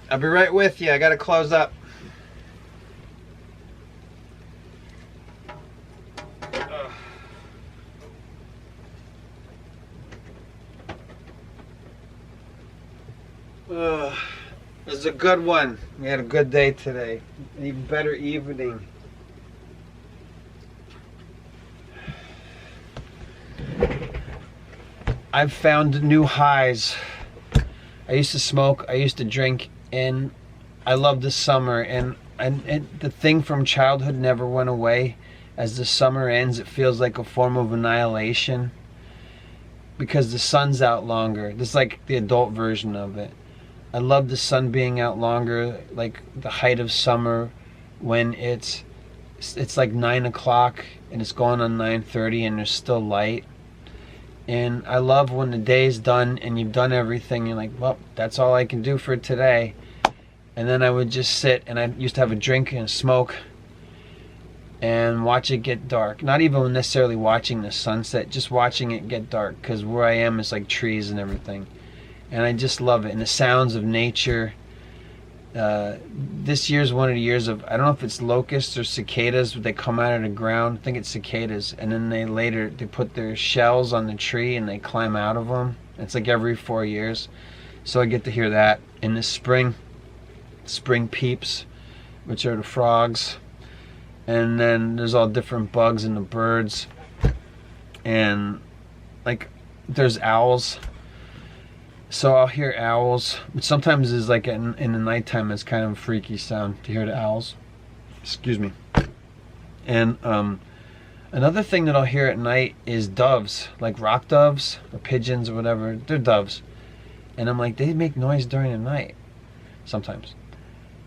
I'll be right with you. I gotta close up. It was a good one. We had a good day today. An even better evening. I've found new highs. I used to smoke, I used to drink, and I love the summer. And the thing from childhood never went away. As the summer ends, it feels like a form of annihilation because the sun's out longer. This is like the adult version of it. I love the sun being out longer, like the height of summer when it's like 9 o'clock and it's going on 9:30 and there's still light. And I love when the day's done and you've done everything. You're like, well, that's all I can do for today. And then I would just sit, and I used to have a drink and a smoke and watch it get dark. Not even necessarily watching the sunset, just watching it get dark, because where I am is like trees and everything. And I just love it. And the sounds of nature. This year's one of the years of, I don't know if it's locusts or cicadas, but they come out of the ground. I think it's cicadas. And then they put their shells on the tree and they climb out of them. It's like every 4 years. So I get to hear that. In the spring peeps, which are the frogs. And then there's all different bugs and the birds. And like there's owls. So I'll hear owls, but sometimes it's like in the nighttime it's kind of a freaky sound to hear the owls. Excuse me. And another thing that I'll hear at night is doves, like rock doves or pigeons or whatever. They're doves. And I'm like, they make noise during the night sometimes.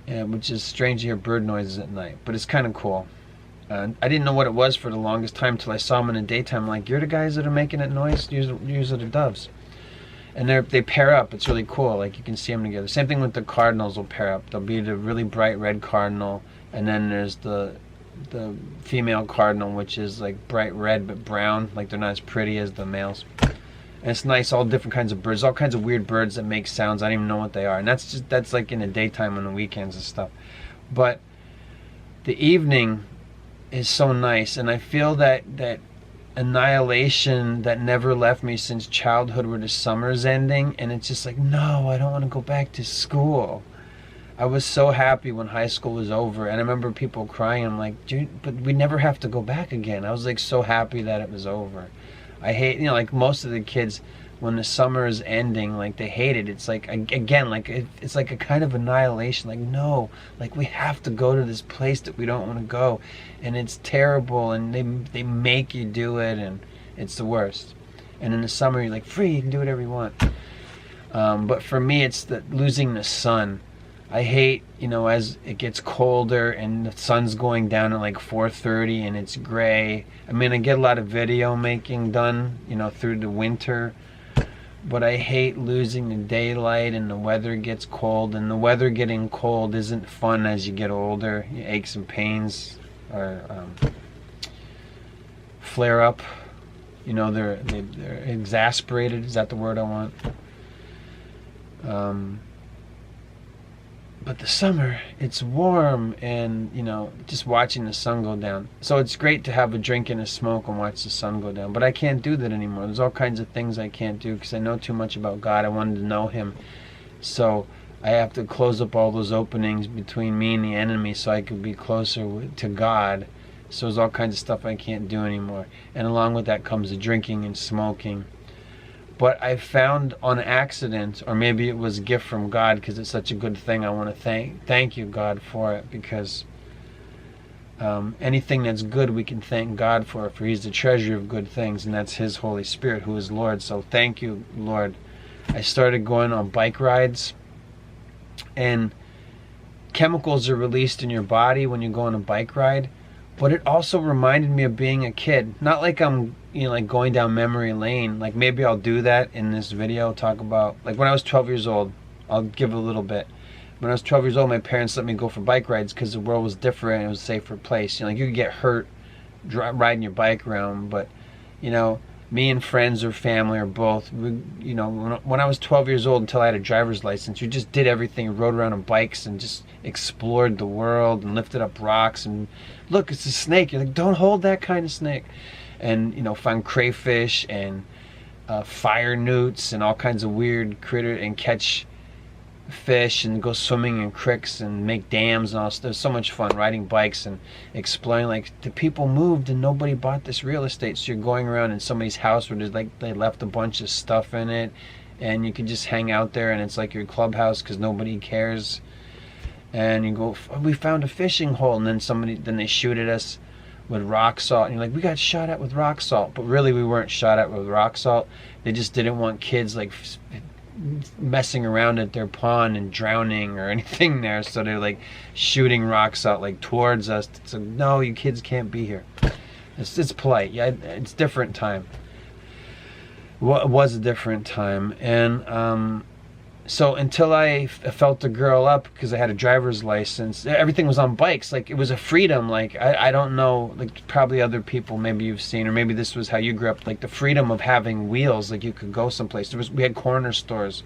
Which is strange to hear bird noises at night, but it's kind of cool. I didn't know what it was for the longest time till I saw them in the daytime. I'm like, you're the guys that are making that noise? Usually the doves. And they pair up. It's really cool. Like you can see them together. Same thing with the cardinals will pair up. There'll be the really bright red cardinal, and then there's the female cardinal, which is like bright red but brown. Like they're not as pretty as the males. And it's nice. All different kinds of birds. All kinds of weird birds that make sounds. I don't even know what they are. And that's like in the daytime on the weekends and stuff. But the evening is so nice, and I feel that annihilation that never left me since childhood, where the summer's ending and it's just like, no, I don't want to go back to school. I was so happy when high school was over, and I remember people crying. I'm like, dude, but we never have to go back again. I was like so happy that it was over. I hate, like most of the kids, when the summer is ending, like they hate it. It's like, again, like it's like a kind of annihilation. Like, no, like we have to go to this place that we don't want to go, and it's terrible, and they make you do it, and it's the worst. And in the summer, you're like free, you can do whatever you want. But for me, it's losing the sun. I hate, as it gets colder and the sun's going down at like 4:30 and it's gray. I mean, I get a lot of video making done, through the winter. But I hate losing the daylight, and the weather gets cold, and the weather getting cold isn't fun as you get older. Your aches and pains or flare up. They're exasperated. Is that the word I want? But the summer, it's warm, and just watching the sun go down. So it's great to have a drink and a smoke and watch the sun go down. But I can't do that anymore. There's all kinds of things I can't do because I know too much about God. I wanted to know Him. So I have to close up all those openings between me and the enemy so I could be closer to God. So there's all kinds of stuff I can't do anymore. And along with that comes the drinking and smoking. But I found on accident, or maybe it was a gift from God because it's such a good thing. I want to thank you, God, for it, because anything that's good we can thank God for He's the treasure of good things, and that's His Holy Spirit, who is Lord. So thank you, Lord. I started going on bike rides, and chemicals are released in your body when you go on a bike ride. But it also reminded me of being a kid. Not like I'm, like going down memory lane. Like maybe I'll do that in this video, talk about, like when I was 12 years old, I'll give a little bit. When I was 12 years old, my parents let me go for bike rides because the world was different and it was a safer place. Like you could get hurt riding your bike around, but, me and friends or family or both, you know, when I was 12 years old until I had a driver's license, we just did everything, rode around on bikes and just explored the world and lifted up rocks and look, it's a snake. You're like, don't hold that kind of snake. And, you know, found crayfish and fire newts and all kinds of weird critter and catch fish and go swimming in creeks and make dams and all. It was so much fun riding bikes and exploring. Like, the people moved and nobody bought this real estate, so you're going around in somebody's house where there's like they left a bunch of stuff in it and you can just hang out there and it's like your clubhouse because nobody cares. And you go, oh, we found a fishing hole, and then they shoot at us with rock salt, and you're like, we got shot at with rock salt, but really we weren't shot at with rock salt. They just didn't want kids like messing around at their pond and drowning or anything there, so they're like shooting rocks out like towards us. So no, you kids can't be here. It's polite. Yeah, it's different time. Well, it was a different time. And so until I felt the girl up, because I had a driver's license, everything was on bikes. Like, it was a freedom. Like, I don't know, like probably other people maybe you've seen, or maybe this was how you grew up, like the freedom of having wheels. Like, you could go someplace. We had corner stores.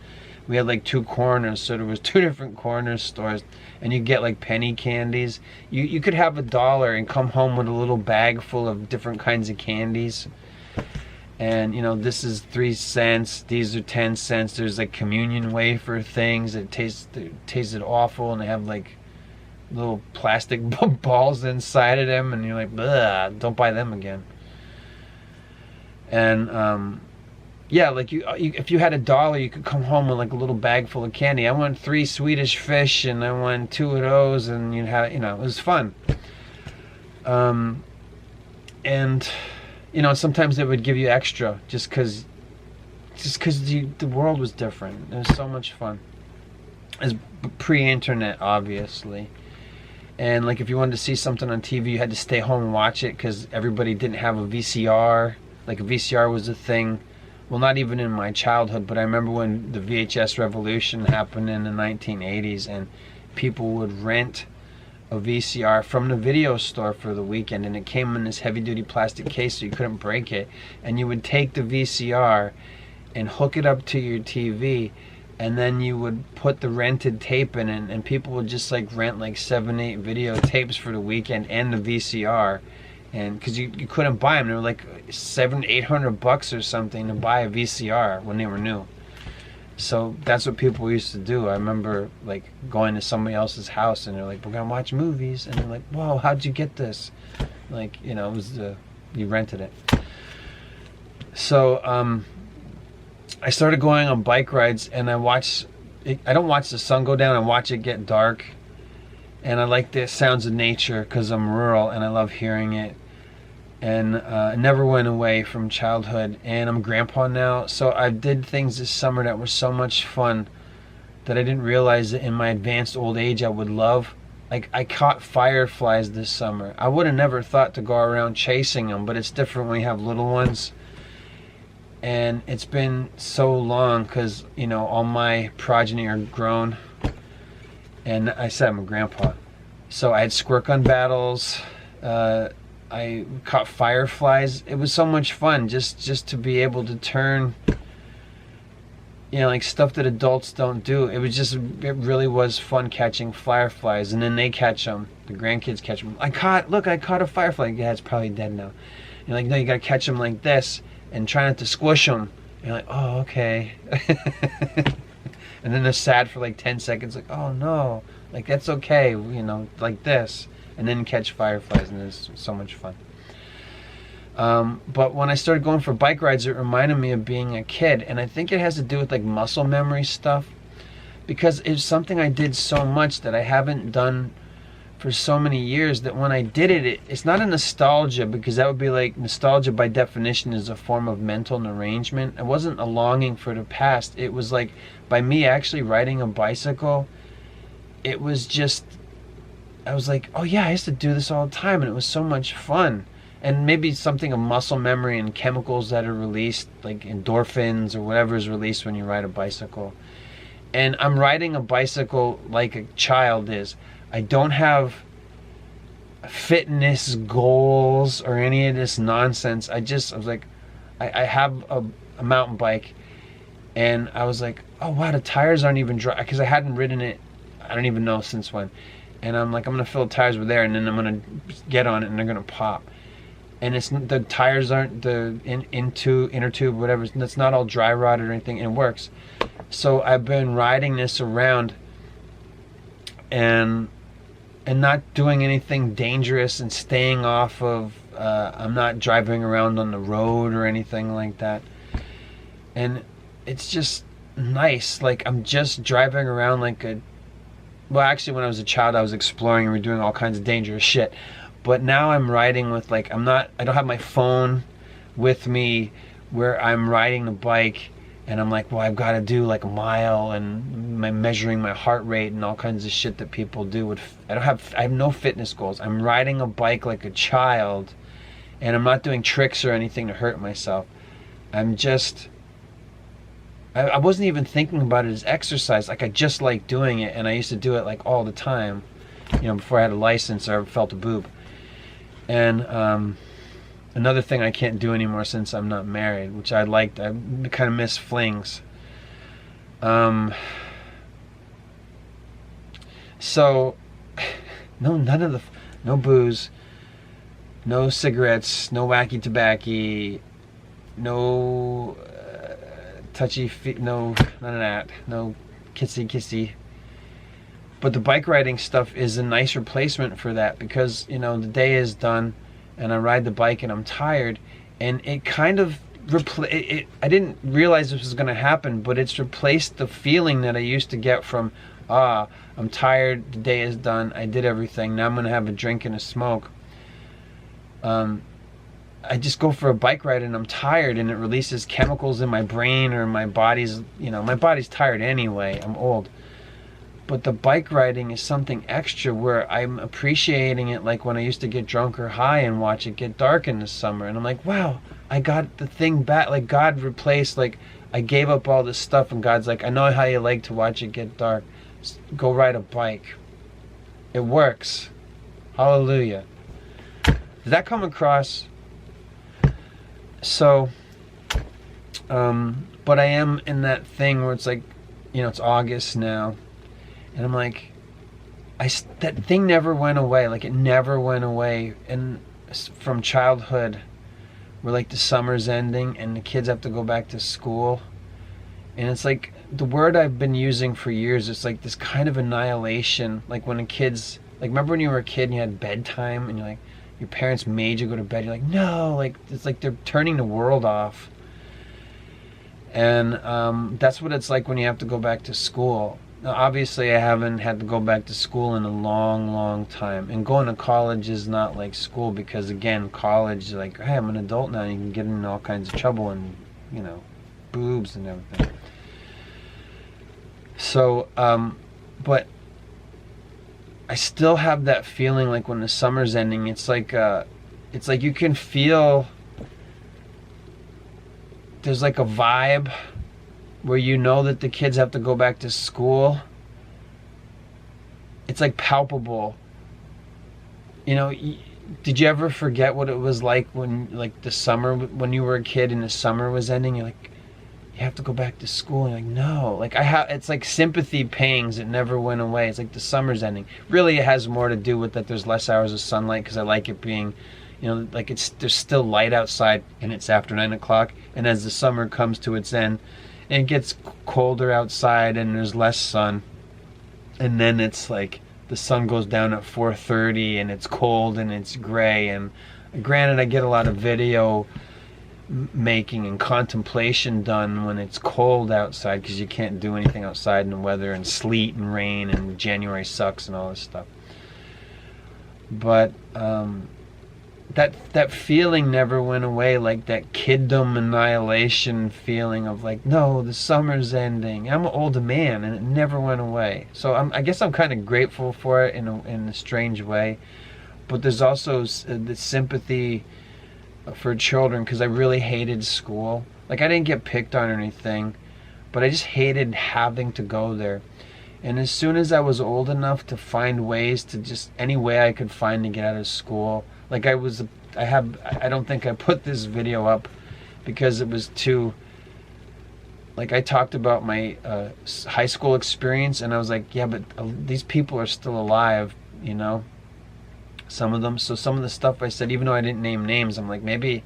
We had like 2 corners, so there was 2 different corner stores, and you get like penny candies. You could have $1 and come home with a little bag full of different kinds of candies. And, you know, this is 3 cents, these are 10 cents. There's like communion wafer things that tasted awful, and they have like little plastic balls inside of them, and you're like, ugh, don't buy them again. And yeah, like if you had $1, you could come home with like a little bag full of candy. I want 3 Swedish fish, and I want 2 of those, and you know, it was fun. And you know, sometimes it would give you extra just because the world was different. It was so much fun. It was pre-internet, obviously. And like, if you wanted to see something on TV, you had to stay home and watch it because everybody didn't have a VCR. Like, a VCR was a thing. Well, not even in my childhood, but I remember when the VHS revolution happened in the 1980s, and people would rent a VCR from the video store for the weekend, and it came in this heavy-duty plastic case so you couldn't break it, and you would take the VCR and hook it up to your TV, and then you would put the rented tape in it, and people would just like rent like 7-8 videotapes for the weekend and the VCR, and because you couldn't buy them. They were like $700-800 or something to buy a VCR when they were new. So that's what people used to do. I remember like going to somebody else's house and they're like, we're gonna watch movies, and they're like, whoa, how'd you get this? Like, you know, it was you rented it. So I started going on bike rides, and I don't watch the sun go down, I watch it get dark. And I like the sounds of nature because I'm rural and I love hearing it. And it never went away from childhood, and I'm grandpa now, so I did things this summer that were so much fun that I didn't realize that in my advanced old age I would love. Like, I caught fireflies this summer. I would have never thought to go around chasing them, but it's different when you have little ones. And it's been so long because, you know, all my progeny are grown, and I said I'm a grandpa, so I had squirt gun battles. I caught fireflies. It was so much fun just to be able to turn, you know, like stuff that adults don't do. It really was fun catching fireflies, and then they catch them. The grandkids catch them. I caught a firefly. Yeah, it's probably dead now. You're like, no, you gotta catch them like this and try not to squish them. And you're like, oh, okay. And then they're sad for like 10 seconds, like, oh no, like that's okay, you know, like this. And then catch fireflies, and it's so much fun. But when I started going for bike rides, it reminded me of being a kid, and I think it has to do with like muscle memory stuff, because it's something I did so much that I haven't done for so many years, that when I did it, it's not a nostalgia, because that would be like, nostalgia by definition is a form of mental derangement. It wasn't a longing for the past. It was like, by me actually riding a bicycle, it was just, I was like, oh yeah, I used to do this all the time, and it was so much fun. And maybe something of muscle memory and chemicals that are released, like endorphins or whatever is released when you ride a bicycle. And I'm riding a bicycle like a child is. I don't have fitness goals or any of this nonsense. I was like, I have a mountain bike, and I was like, oh wow, the tires aren't even dry, because I hadn't ridden it, I don't even know since when. And I'm like, I'm gonna fill the tires with air, and then I'm gonna get on it, and they're gonna pop. And it's the tires aren't the inner tube, whatever. It's not all dry rotted or anything, and it works. So I've been riding this around, and not doing anything dangerous, and staying off of. I'm not driving around on the road or anything like that. And it's just nice. Like, I'm just driving around like a. Well, actually, when I was a child, I was exploring and we were doing all kinds of dangerous shit. But now I'm riding with, like, I don't have my phone with me where I'm riding the bike, and I'm like, well, I've got to do like a mile, and measuring my heart rate and all kinds of shit that people do. I have no fitness goals. I'm riding a bike like a child, and I'm not doing tricks or anything to hurt myself. I'm just, I wasn't even thinking about it as exercise. Like, I just like doing it, and I used to do it like all the time, before I had a license or felt a boob. And another thing I can't do anymore since I'm not married, which I liked. I kind of miss flings. So, no booze, no cigarettes, no wacky tobacco, no touchy feet, no, none of that, no kissy. But the bike riding stuff is a nice replacement for that, because the day is done and I ride the bike and I'm tired, and it kind of I didn't realize this was going to happen, but it's replaced the feeling that I used to get from I'm tired, the day is done, I did everything, now I'm going to have a drink and a smoke. I just go for a bike ride and I'm tired, and it releases chemicals in my brain, or my body's tired anyway, I'm old. But the bike riding is something extra, where I'm appreciating it, like when I used to get drunk or high and watch it get dark in the summer. And I'm like, wow, I got the thing back. Like, God replaced, like, I gave up all this stuff, and God's like, I know how you like to watch it get dark. Go ride a bike. It works. Hallelujah. Did that come across? So, but I am in that thing where it's like, it's August now. And I'm like, that thing never went away. Like, it never went away. And from childhood, where like the summer's ending and the kids have to go back to school. And it's like, the word I've been using for years, it's like this kind of annihilation. Like, when remember when you were a kid and you had bedtime, and you're like, your parents made you go to bed. You're like, no, like, it's like they're turning the world off. And that's what it's like when you have to go back to school. Now, obviously, I haven't had to go back to school in a long, long time. And going to college is not like school, because, again, college is like, hey, I'm an adult now. You can get in all kinds of trouble, and, boobs and everything. So, but I still have that feeling, like when the summer's ending, it's like you can feel there's like a vibe where that the kids have to go back to school. It's like palpable. Did you ever forget what it was like when, like, the summer, when you were a kid and the summer was ending? You're like, you have to go back to school. And you're like, no. Like, it's like sympathy pangs. It never went away. It's like the summer's ending. Really, it has more to do with that there's less hours of sunlight, because I like it being, like, there's still light outside, and it's after 9 o'clock. And as the summer comes to its end, it gets colder outside and there's less sun, and then it's like the sun goes down at 4:30 and it's cold and it's gray. And granted, I get a lot of video making and contemplation done when it's cold outside, because you can't do anything outside in the weather, and sleet and rain, and January sucks and all this stuff. But that feeling never went away, like that kiddom annihilation feeling of like, no, the summer's ending. I'm an older man, and it never went away. So I guess I'm kind of grateful for it in a strange way. But there's also the sympathy for children, because I really hated school. Like, I didn't get picked on or anything, but I just hated having to go there. And as soon as I was old enough to find ways to just, any way I could find to get out of school, like I don't think I put this video up, because it was too, like, I talked about my high school experience, and I was like, yeah, but these people are still alive, you know, some of them. So some of the stuff I said, even though I didn't name names, I'm like, maybe,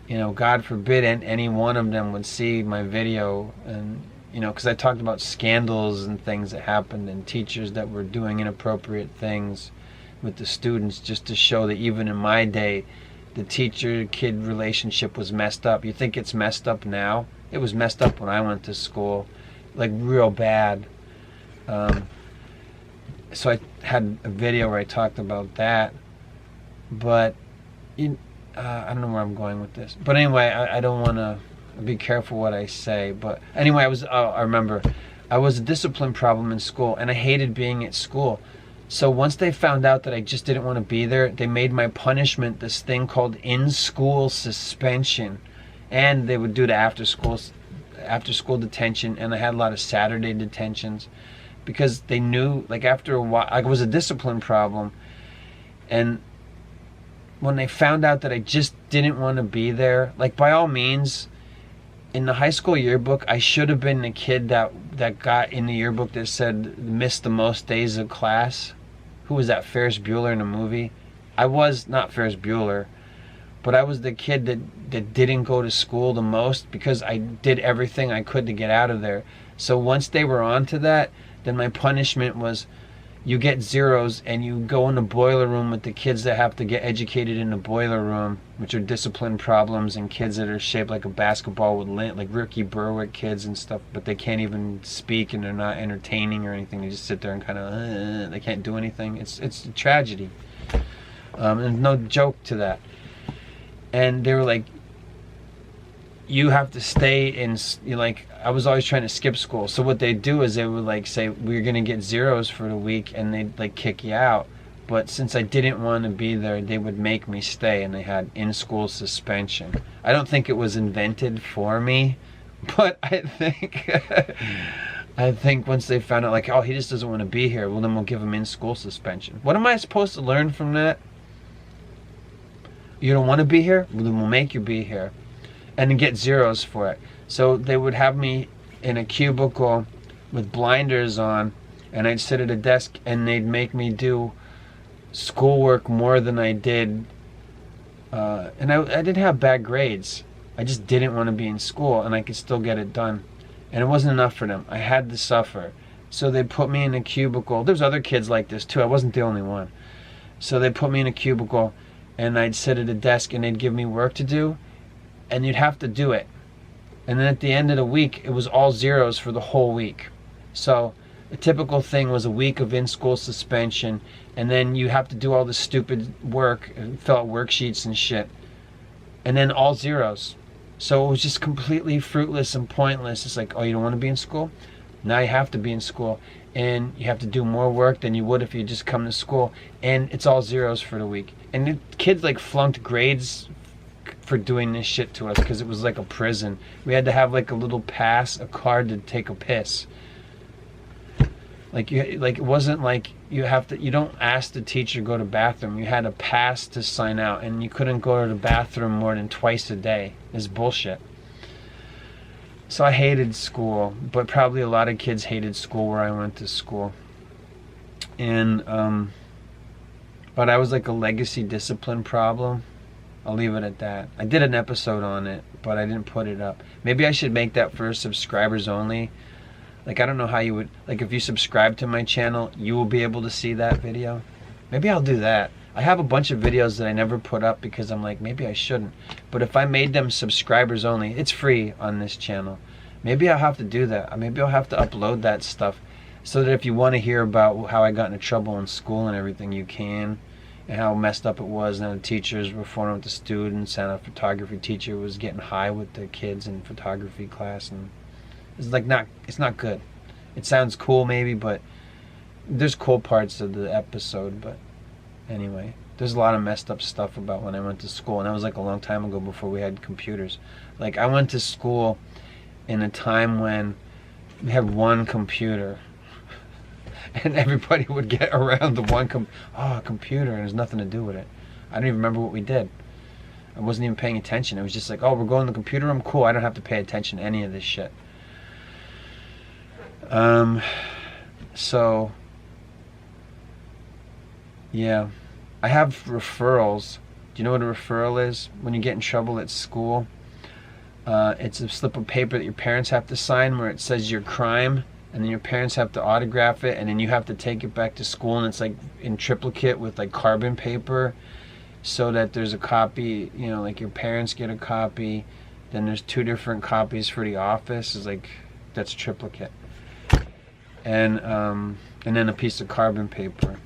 you know, God forbid any one of them would see my video, and, you know, because I talked about scandals and things that happened and teachers that were doing inappropriate things with the students, just to show that even in my day, the teacher-kid relationship was messed up. You think it's messed up now? It was messed up when I went to school, like real bad. So I had a video where I talked about that, but I don't know where I'm going with this. But anyway, I don't want to be careful what I say. But anyway, I remember I was a discipline problem in school, and I hated being at school. So once they found out that I just didn't want to be there, they made my punishment this thing called in-school suspension. And they would do the after school detention, and I had a lot of Saturday detentions, because they knew, like, after a while, I was a discipline problem, and when they found out that I just didn't want to be there, like, by all means, in the high school yearbook, I should have been the kid that got in the yearbook that said missed the most days of class. Who was that? Ferris Bueller in a movie? I was not Ferris Bueller, but I was the kid that didn't go to school the most, because I did everything I could to get out of there. So once they were onto that, then my punishment was, you get zeros and you go in the boiler room with the kids that have to get educated in the boiler room, which are discipline problems and kids that are shaped like a basketball with lint, like Ricky Berwick kids and stuff, but they can't even speak and they're not entertaining or anything. They just sit there and kind of, they can't do anything. It's a tragedy. And no joke to that. And they were like, you have to stay in, like, I was always trying to skip school. So what they do is they would, like, say, we're going to get zeros for the week, and they'd, like, kick you out. But since I didn't want to be there, they would make me stay, and they had in-school suspension. I don't think it was invented for me, but I think once they found out, like, oh, he just doesn't want to be here, well, then we'll give him in-school suspension. What am I supposed to learn from that? You don't want to be here? Well, then we'll make you be here. And then get zeros for it. So they would have me in a cubicle with blinders on, and I'd sit at a desk, and they'd make me do schoolwork more than I did. And I didn't have bad grades. I just didn't want to be in school, and I could still get it done. And it wasn't enough for them. I had to suffer. So they put me in a cubicle. There's other kids like this too. I wasn't the only one. So they put me in a cubicle, and I'd sit at a desk, and they'd give me work to do, and you'd have to do it. And then at the end of the week, it was all zeros for the whole week. So a typical thing was a week of in-school suspension, and then you have to do all this stupid work, fill out worksheets and shit, and then all zeros. So it was just completely fruitless and pointless. It's like, oh, you don't want to be in school? Now you have to be in school, and you have to do more work than you would if you just come to school, and it's all zeros for the week. And the kids, like, flunked grades for doing this shit to us, because it was like a prison. We had to have, like, a little pass, a card to take a piss. Like, it wasn't like you don't ask the teacher to go to the bathroom. You had a pass to sign out, and you couldn't go to the bathroom more than twice a day. It's bullshit. So I hated school, but probably a lot of kids hated school where I went to school. And but I was like a legacy discipline problem. I'll leave it at that. I did an episode on it, but I didn't put it up. Maybe I should make that for subscribers only. Like, I don't know how you would, like, if you subscribe to my channel, you will be able to see that video. Maybe I'll do that. I have a bunch of videos that I never put up because I'm like, maybe I shouldn't. But if I made them subscribers only, it's free on this channel. Maybe I'll have to do that. Maybe I'll have to upload that stuff so that if you want to hear about how I got into trouble in school and everything, you can. And how messed up it was, and how the teachers were phoning with the students, and a photography teacher was getting high with the kids in photography class, and it's like it's not good. It sounds cool maybe, but there's cool parts of the episode. But anyway, there's a lot of messed up stuff about when I went to school, and that was like a long time ago before we had computers. Like, I went to school in a time when we had one computer. And everybody would get around the one computer, and there's nothing to do with it. I don't even remember what we did. I wasn't even paying attention. It was just like, oh, we're going to the computer room? Cool, I don't have to pay attention to any of this shit. So, yeah. I have referrals. Do you know what a referral is? When you get in trouble at school, it's a slip of paper that your parents have to sign where it says your crime, and then your parents have to autograph it, and then you have to take it back to school, and it's like in triplicate with like carbon paper, so that there's a copy, you know, like your parents get a copy, then there's 2 different copies for the office. Is like, that's triplicate, and then a piece of carbon paper.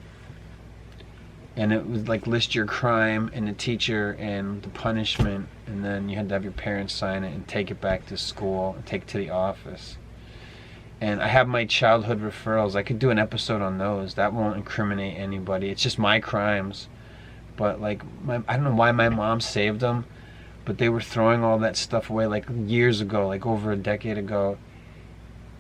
And it would like list your crime and the teacher and the punishment, and then you had to have your parents sign it and take it back to school and take it to the office. And I have my childhood referrals. I could do an episode on those. That won't incriminate anybody. It's just my crimes. But like, I don't know why my mom saved them, but they were throwing all that stuff away like years ago, like over a decade ago.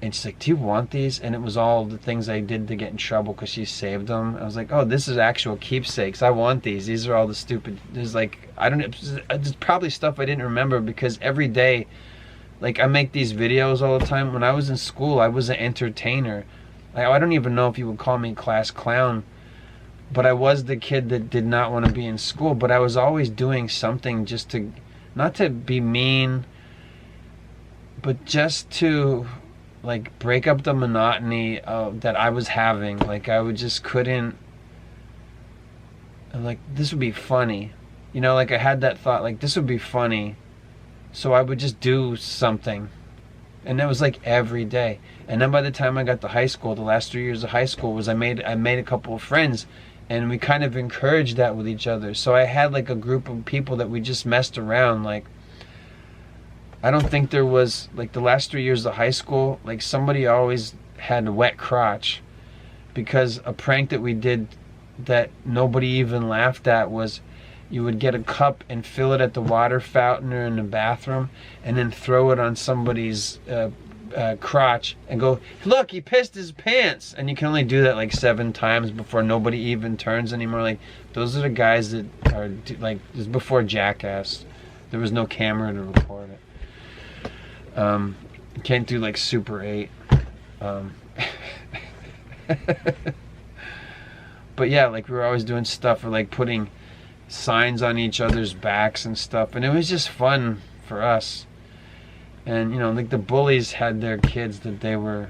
And she's like, do you want these? And it was all the things I did to get in trouble because she saved them. I was like, oh, this is actual keepsakes. I want these. These are all the stupid, there's like, I don't know, there's probably stuff I didn't remember because every day, like I make these videos all the time. When I was in school, I was an entertainer. Like, I don't even know if you would call me class clown, but I was the kid that did not want to be in school, but I was always doing something just to, not to be mean, but just to like break up the monotony that I was having. Like I would just couldn't, like this would be funny, you know, like I had that thought like this would be funny, so I would just do something, and that was like every day. And then by the time I got to high school, the last 3 years of high school was I made a couple of friends, and we kind of encouraged that with each other. So I had like a group of people that we just messed around. Like I don't think there was, like the last 3 years of high school, like somebody always had a wet crotch, because a prank that we did that nobody even laughed at was you would get a cup and fill it at the water fountain or in the bathroom and then throw it on somebody's crotch and go, look, he pissed his pants. And you can only do that like 7 times before nobody even turns anymore. Like those are the guys that are like, this is before Jackass. There was no camera to record it. Can't do like Super 8. But yeah, like we were always doing stuff, or like putting signs on each other's backs and stuff, and it was just fun for us. And you know, like the bullies had their kids that they were,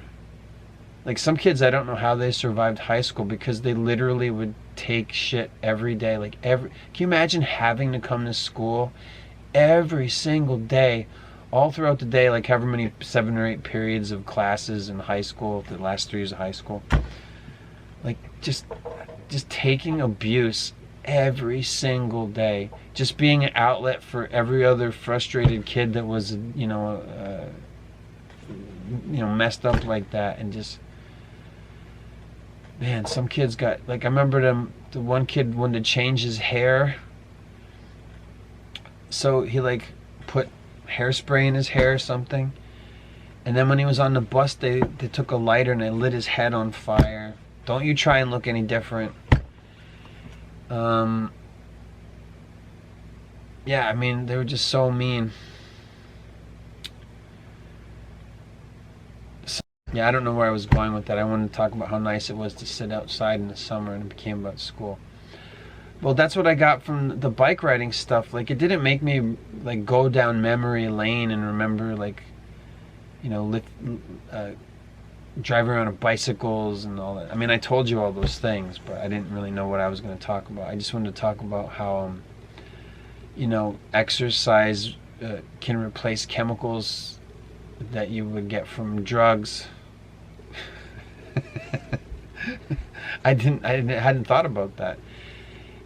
like some kids, I don't know how they survived high school, because they literally would take shit every day. Like can you imagine having to come to school every single day, all throughout the day, like however many 7 or 8 periods of classes in high school, the last 3 years of high school, like just taking abuse every single day, just being an outlet for every other frustrated kid that was, you know, messed up like that. And just, man, some kids got, like I remember the one kid wanted to change his hair, so he like put hairspray in his hair or something, and then when he was on the bus, they took a lighter and they lit his head on fire. Don't you try and look any different. Yeah, I mean, they were just so mean. So, yeah, I don't know where I was going with that. I wanted to talk about how nice it was to sit outside in the summer, and it became about school. Well, that's what I got from the bike riding stuff. Like, it didn't make me like go down memory lane and remember, like, you know, driving around on bicycles and all that. I mean, I told you all those things, but I didn't really know what I was going to talk about. I just wanted to talk about how, you know, exercise can replace chemicals that you would get from drugs. I hadn't thought about that.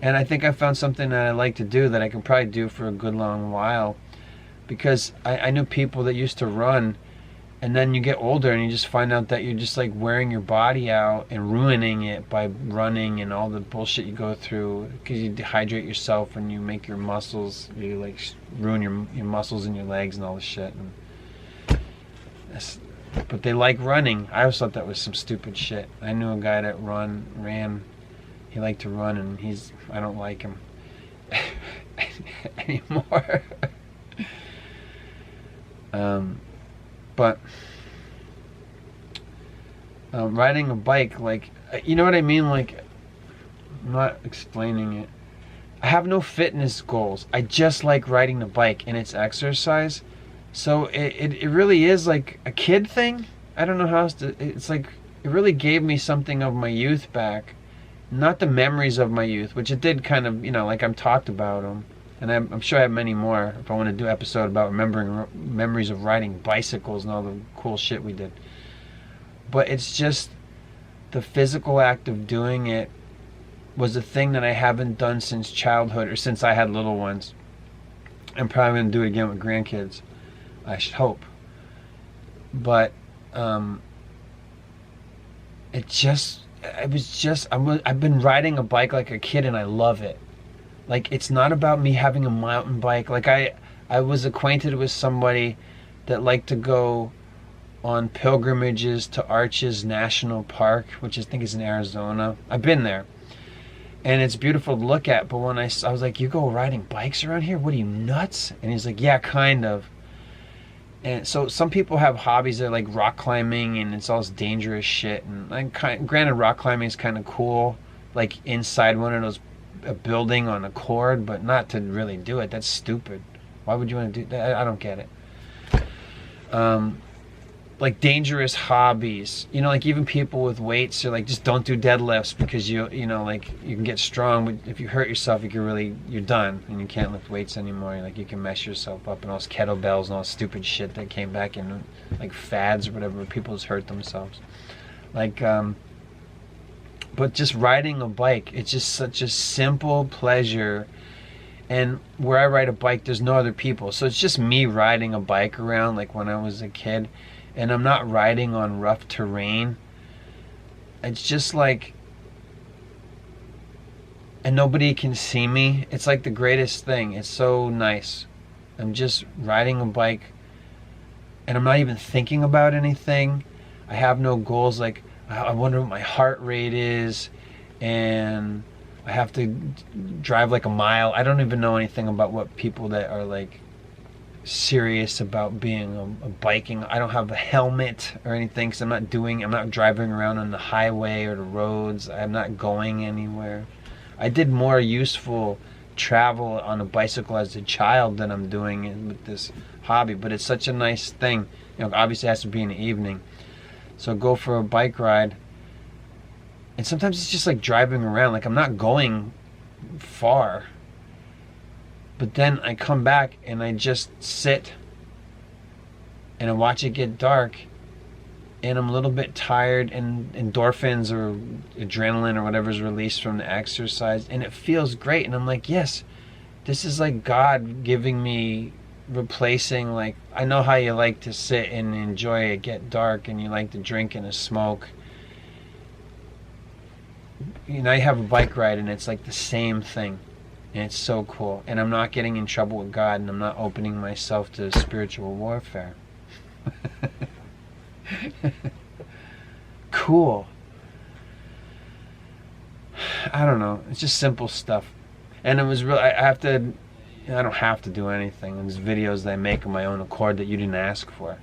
And I think I found something that I like to do that I can probably do for a good long while, because I knew people that used to run, and then you get older and you just find out that you're just like wearing your body out and ruining it by running and all the bullshit you go through, because you dehydrate yourself and you make your muscles, you like ruin your muscles in your legs and all this shit. But they like running. I always thought that was some stupid shit. I knew a guy that ran. He liked to run, and I don't like him. anymore. But riding a bike, like, you know what I mean? Like, I'm not explaining it. I have no fitness goals. I just like riding the bike and it's exercise. So it really is like a kid thing. I don't know how else to, it's like, it really gave me something of my youth back. Not the memories of my youth, which it did kind of, like I'm talked about them. And I'm sure I have many more if I want to do an episode about remembering memories of riding bicycles and all the cool shit we did. But it's just the physical act of doing it was a thing that I haven't done since childhood or since I had little ones. I'm probably going to do it again with grandkids. I should hope. But I've been riding a bike like a kid and I love it. Like, it's not about me having a mountain bike. Like, I was acquainted with somebody that liked to go on pilgrimages to Arches National Park, which I think is in Arizona. I've been there. And it's beautiful to look at, but when I was like, you go riding bikes around here? What are you, nuts? And he's like, yeah, kind of. And so some people have hobbies that are like rock climbing, and it's all this dangerous shit. And granted, rock climbing is kind of cool, like inside one of those a building on a cord, but not to really do it. That's stupid. Why would you want to do that? I don't get it. Like dangerous hobbies, like even people with weights are like, just don't do deadlifts because like you can get strong, but if you hurt yourself, you're done and you can't lift weights anymore. Like you can mess yourself up, and all those kettlebells and all stupid shit that came back in like fads or whatever, people just hurt themselves. Like but just riding a bike, it's just such a simple pleasure. And where I ride a bike, there's no other people, so it's just me riding a bike around like when I was a kid. And I'm not riding on rough terrain. It's just like, and nobody can see me. It's like the greatest thing. It's so nice. I'm just riding a bike and I'm not even thinking about anything. I have no goals. Like, I wonder what my heart rate is, and I have to drive like a mile. I don't even know anything about what people that are like serious about being a biking. I don't have a helmet or anything, because I'm not driving around on the highway or the roads. I'm not going anywhere. I did more useful travel on a bicycle as a child than I'm doing with this hobby, but it's such a nice thing. Obviously it has to be in the evening, so go for a bike ride. And sometimes it's just like driving around, like I'm not going far. But then I come back and I just sit and I watch it get dark, and I'm a little bit tired, and endorphins or adrenaline or whatever is released from the exercise, and it feels great. And I'm like, yes, this is like God giving me, replacing, like, I know how you like to sit and enjoy it get dark, and you like to drink and to smoke. You have a bike ride and it's like the same thing. And it's so cool. And I'm not getting in trouble with God, and I'm not opening myself to spiritual warfare. Cool. I don't know. It's just simple stuff. And it was real. I don't have to do anything. There's videos that I make on my own accord that you didn't ask for.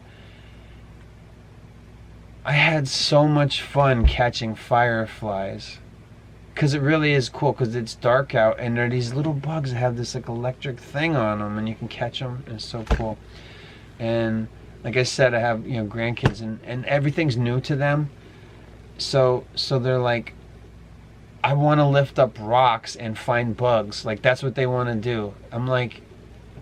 I had so much fun catching fireflies. Because it really is cool, because it's dark out, and there are these little bugs that have this like electric thing on them, and you can catch them, and it's so cool. And like I said, I have grandkids, and everything's new to them, so they're like, I want to lift up rocks and find bugs. Like, that's what they want to do. I'm like,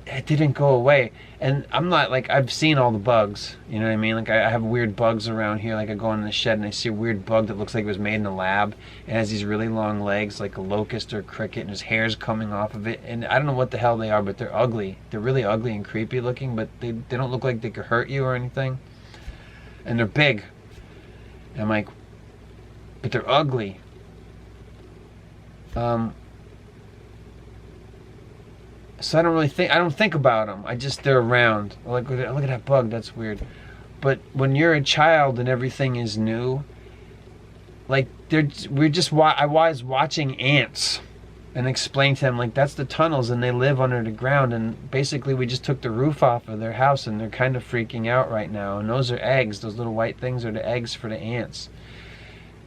it didn't go away. And I'm not like, I've seen all the bugs, you know what I mean? Like, I have weird bugs around here. Like, I go in the shed and I see a weird bug that looks like it was made in a lab, and has these really long legs like a locust or a cricket, and there's hairs coming off of it, and I don't know what the hell they are, but they're ugly. They're really ugly and creepy looking, but they don't look like they could hurt you or anything. And they're big. And I'm like, but they're ugly. So I don't think about them. They're around. Like, look at that bug, that's weird. But when you're a child and everything is new, like, I was watching ants. and explain to them, like, that's the tunnels and they live under the ground, and basically we just took the roof off of their house and they're kind of freaking out right now, and those are eggs. Those little white things are the eggs for the ants.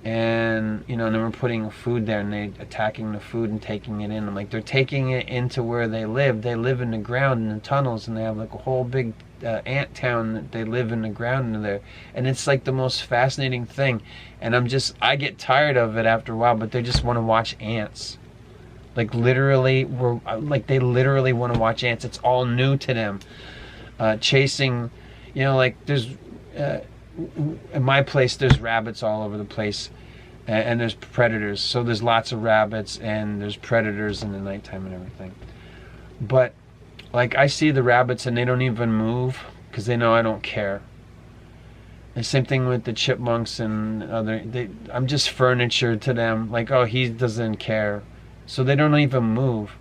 And and then we're putting food there and they attacking the food and taking it in. I'm like, they're taking it into where they live. They live in the ground in the tunnels, and they have like a whole big ant town that they live in the ground in there. And it's like the most fascinating thing. And I get tired of it after a while, but they just want to watch ants. Like literally, they literally want to watch ants. It's all new to them. Chasing, like there's, in my place, there's rabbits all over the place, and there's predators. So there's lots of rabbits, and there's predators in the nighttime and everything. But like I see the rabbits and they don't even move because they know I don't care. And same thing with the chipmunks and I'm just furniture to them. Like, oh, he doesn't care. So they don't even move.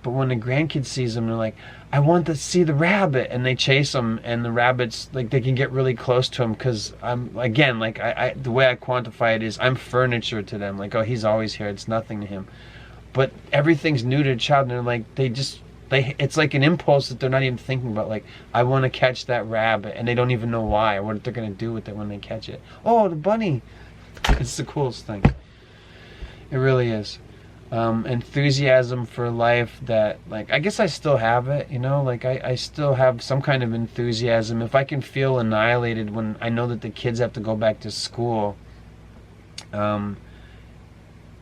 But when the grandkids sees them, they're like, I want to see the rabbit, and they chase them, and the rabbits, like, they can get really close to them because I'm, again, like, the way I quantify it is I'm furniture to them. Like, oh, he's always here. It's nothing to him. But everything's new to a child, and they're like, it's like an impulse that they're not even thinking about. Like, I want to catch that rabbit, and they don't even know why or what they're going to do with it when they catch it. Oh, the bunny. It's the coolest thing. It really is. Enthusiasm for life that, like, I guess I still have it, like I still have some kind of enthusiasm. If I can feel annihilated when I know that the kids have to go back to school, and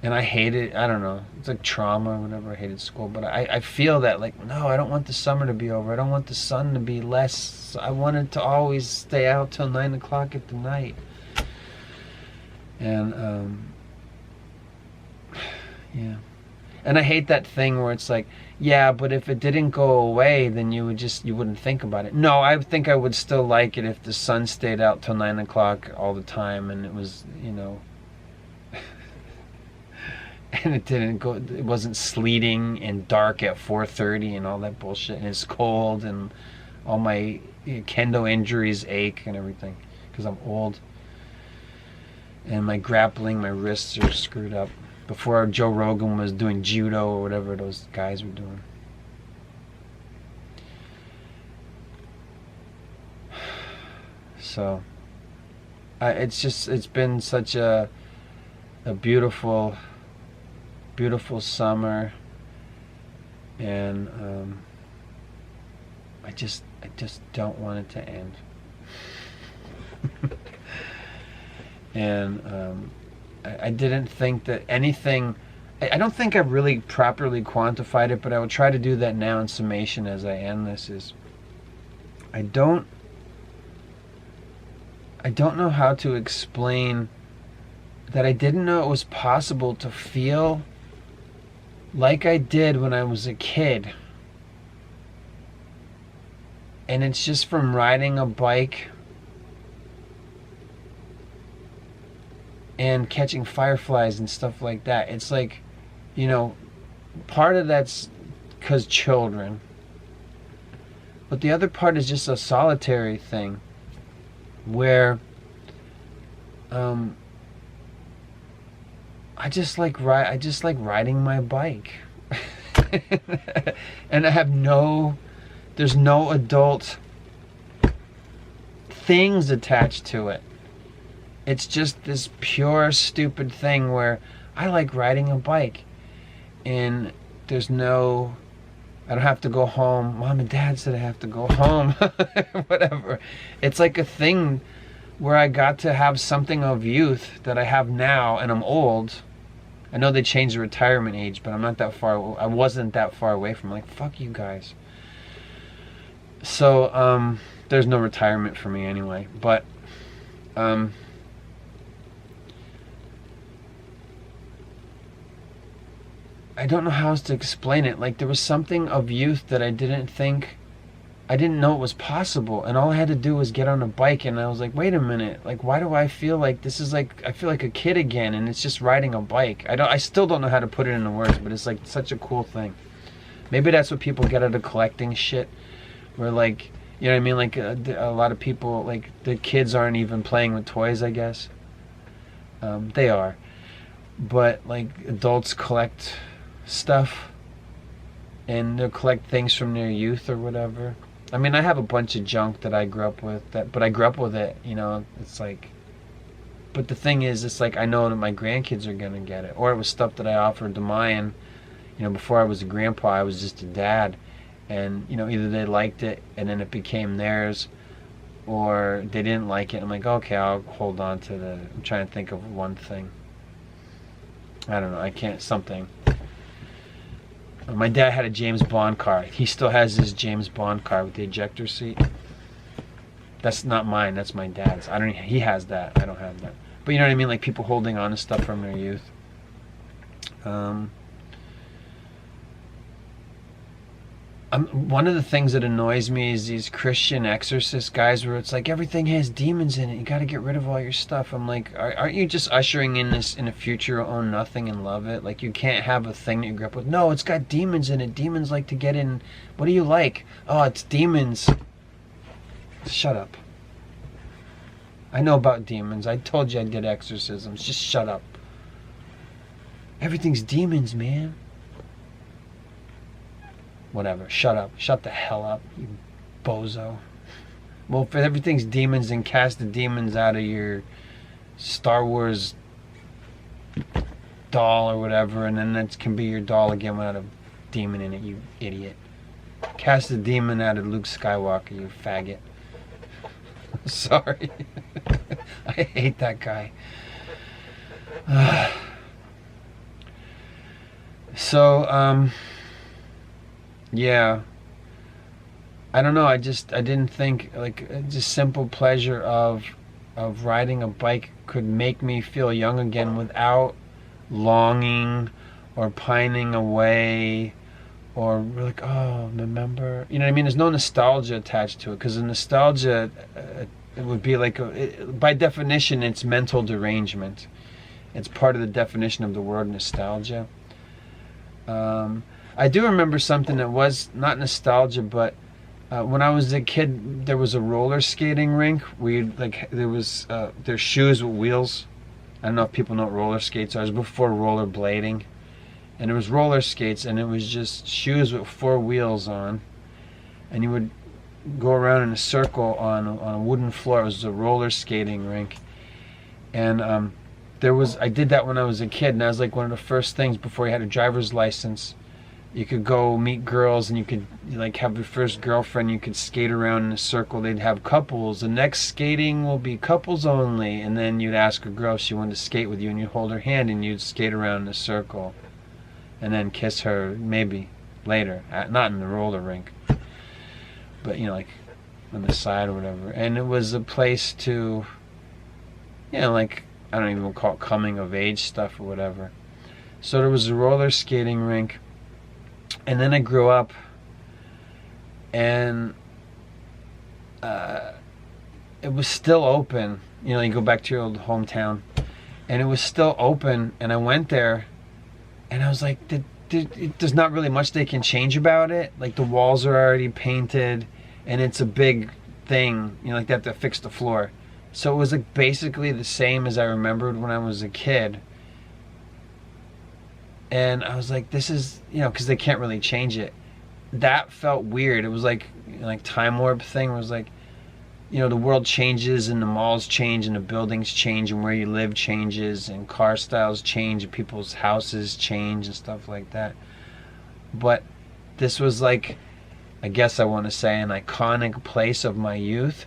I hate it, I don't know, it's like trauma or whatever. I hated school, but I feel that, like, no, I don't want the summer to be over. I don't want the sun to be less. I wanted to always stay out till 9 o'clock at the night. And yeah. And I hate that thing where it's like, yeah, but if it didn't go away, then you wouldn't think about it. No, I think I would still like it if the sun stayed out till 9 o'clock all the time, and it was, and it wasn't sleeting and dark at 4:30 and all that bullshit, and it's cold, and all my kendo injuries ache and everything because I'm old, and my wrists are screwed up. Before Joe Rogan was doing judo or whatever those guys were doing. So, it's been such a beautiful, beautiful summer, and I just don't want it to end. And I didn't think that anything. I don't think I've really properly quantified it, but I will try to do that now in summation as I end this. I don't know how to explain that I didn't know it was possible to feel like I did when I was a kid. And it's just from riding a bike and catching fireflies and stuff like that. It's like, part of that's because children. But the other part is just a solitary thing where I just like riding my bike. And there's no adult things attached to it. It's just this pure, stupid thing where I like riding a bike. And I don't have to go home. Mom and Dad said I have to go home. Whatever. It's like a thing where I got to have something of youth that I have now, and I'm old. I know they changed the retirement age, but I wasn't that far away from it. Like, fuck you guys. So, there's no retirement for me anyway. But, I don't know how else to explain it. Like, there was something of youth that I didn't know it was possible, and all I had to do was get on a bike, and I was like, wait a minute, like, why do I feel like this is like, I feel like a kid again, and it's just riding a bike. I still don't know how to put it into words, but it's like such a cool thing. Maybe that's what people get out of collecting shit, where, like, you know what I mean, like a lot of people, like, the kids aren't even playing with toys, I guess. They are, but like adults collect stuff, and they'll collect things from their youth or whatever. I mean, I have a bunch of junk that I grew up with, but I grew up with it, you know. It's like, but the thing is, it's like I know that my grandkids are gonna get it, or it was stuff that I offered to mine. You know, before I was a grandpa, I was just a dad, and you know, either they liked it and then it became theirs, or they didn't like it. I'm like, okay, I'll hold on to the. I'm trying to think of one thing. I don't know. I can't something. My dad had a James Bond car. He still has his James Bond car with the ejector seat. That's not mine. That's my dad's. I don't. He has that. I don't have that. But you know what I mean? Like people holding on to stuff from their youth. One of the things that annoys me is these Christian exorcist guys where it's like everything has demons in it. You got to get rid of all your stuff. I'm like, aren't you just ushering in this in a future own nothing and love it? Like you can't have a thing that you grew up with. No, it's got demons in it. Demons like to get in. What do you like? Oh, it's demons. Shut up. I know about demons. I told you I did exorcisms. Just shut up. Everything's demons, man. Whatever. Shut up. Shut the hell up, you bozo. Well, if everything's demons, then cast the demons out of your Star Wars doll or whatever, and then that can be your doll again without a demon in it, you idiot. Cast the demon out of Luke Skywalker, you faggot. Sorry. I hate that guy. Yeah, I don't know. I didn't think like just simple pleasure of riding a bike could make me feel young again without longing or pining away or like, oh, remember, you know what I mean? There's no nostalgia attached to it, because the nostalgia it would be like by definition it's mental derangement. It's part of the definition of the word nostalgia. I do remember something that was not nostalgia, but when I was a kid, there was a roller skating rink. There's shoes with wheels. I don't know if people know what roller skates are. It was before roller blading, and it was roller skates, and it was just shoes with 4 wheels on, and you would go around in a circle on a wooden floor. It was a roller skating rink, and I did that when I was a kid, and that was like one of the first things before you had a driver's license. You could go meet girls, and you could like have your first girlfriend. You could skate around in a circle. They'd have couples. The next skating will be couples only. And then you'd ask a girl if she wanted to skate with you, and you'd hold her hand, and you'd skate around in a circle, and then kiss her maybe later, not in the roller rink, but you know, like on the side or whatever. And it was a place to, you know, like I don't even call it coming of age stuff or whatever. So there was a roller skating rink. And then I grew up, and it was still open. You know, you go back to your old hometown, and it was still open. And I went there, and I was like, there's not really much they can change about it. Like the walls are already painted, and it's a big thing. You know, like they have to fix the floor. So it was like basically the same as I remembered when I was a kid. And I was like, this is, you know, because they can't really change it. That felt weird. It was like time warp thing. It was like, you know, the world changes and the malls change and the buildings change and where you live changes and car styles change and people's houses change and stuff like that. But this was like, I guess I want to say, an iconic place of my youth.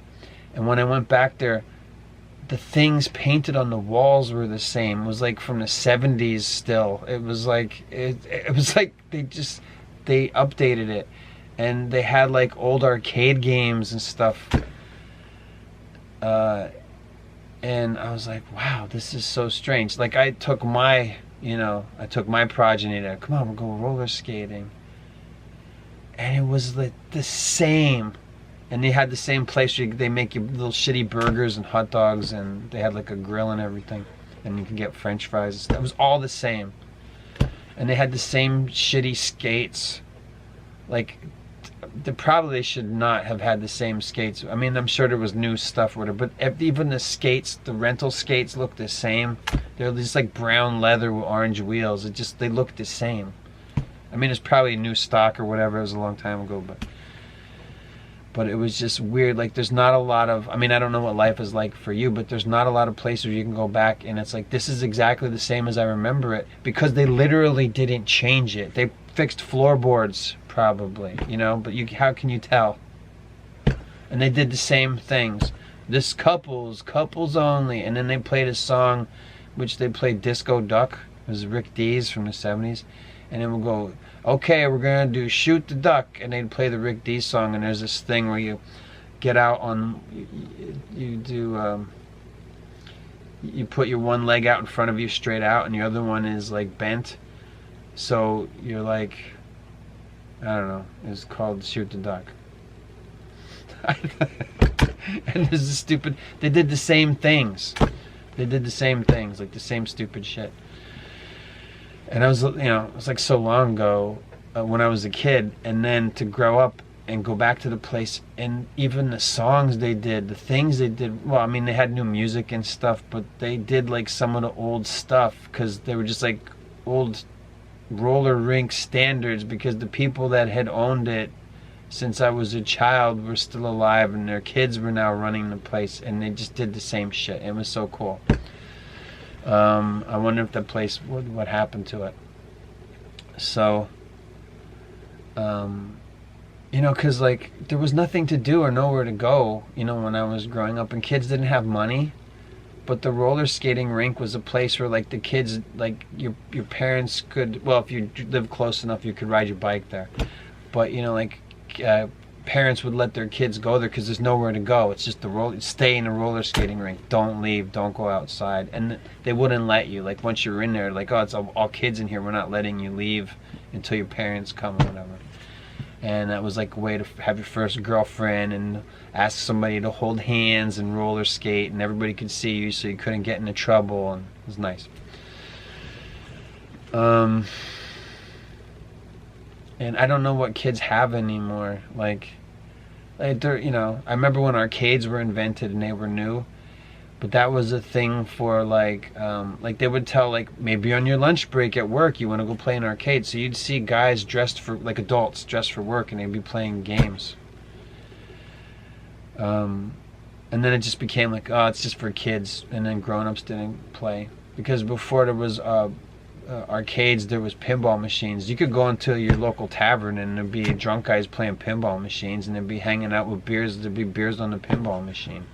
And when I went back there, the things painted on the walls were the same. It was like from the 70s still. It was like it was like they updated it, and they had like old arcade games and stuff. And I was like, wow, this is so strange. Like I took my progeny there. Come on, we'll go roller skating. And it was like the same. And they had the same place where they make you little shitty burgers and hot dogs, and they had like a grill and everything, and you can get French fries. It was all the same, and they had the same shitty skates. Like, they should not have had the same skates. I mean, I'm sure there was new stuff with it, but even the skates, the rental skates, looked the same. They're just like brown leather with orange wheels. They looked the same. I mean, it's probably new stock or whatever. It was a long time ago, but it was just weird. Like, there's not a lot of, I mean, I don't know what life is like for you, but there's not a lot of places where you can go back and it's like, this is exactly the same as I remember it, because they literally didn't change it. They fixed floorboards, probably, you know, but how can you tell? And they did the same things. This couples only, and then they played a song, which they played Disco Duck. It was Rick Dees from the 70s, and then we'll go, okay, we're gonna do Shoot the Duck, and they'd play the Rick Dees song, and there's this thing where you get out on, you put your one leg out in front of you straight out, and your other one is like bent, so you're like, I don't know, it's called Shoot the Duck. And this is stupid. They did the same things. They did the same things, like the same stupid shit. And I was, you know, it was like so long ago when I was a kid, and then to grow up and go back to the place, and even the songs they did, the things they did. Well, I mean, they had new music and stuff, but they did like some of the old stuff because they were just like old roller rink standards, because the people that had owned it since I was a child were still alive, and their kids were now running the place, and they just did the same shit. It was so cool. I wonder if that place, what happened to it. So, you know, because like there was nothing to do or nowhere to go, you know, when I was growing up, and kids didn't have money. But the roller skating rink was a place where like the kids, like your parents could, well, if you lived close enough, you could ride your bike there. But you know, like parents would let their kids go there because there's nowhere to go. It's just stay in the roller skating rink. Don't leave. Don't go outside. And they wouldn't let you. Like once you're in there, like, oh, it's all kids in here. We're not letting you leave until your parents come or whatever. And that was like a way to have your first girlfriend and ask somebody to hold hands and roller skate, and everybody could see you, so you couldn't get into trouble, and it was nice. And I don't know what kids have anymore. Like they're, you know, I remember when arcades were invented and they were new, but that was a thing for like they would tell, like, maybe on your lunch break at work you want to go play an arcade, so you'd see guys dressed for, like adults dressed for work, and they'd be playing games. And then it just became like, oh, it's just for kids, and then grown-ups didn't play, because before there was arcades, there was pinball machines. You could go into your local tavern and there'd be drunk guys playing pinball machines, and they'd be hanging out with beers. There'd be beers on the pinball machine.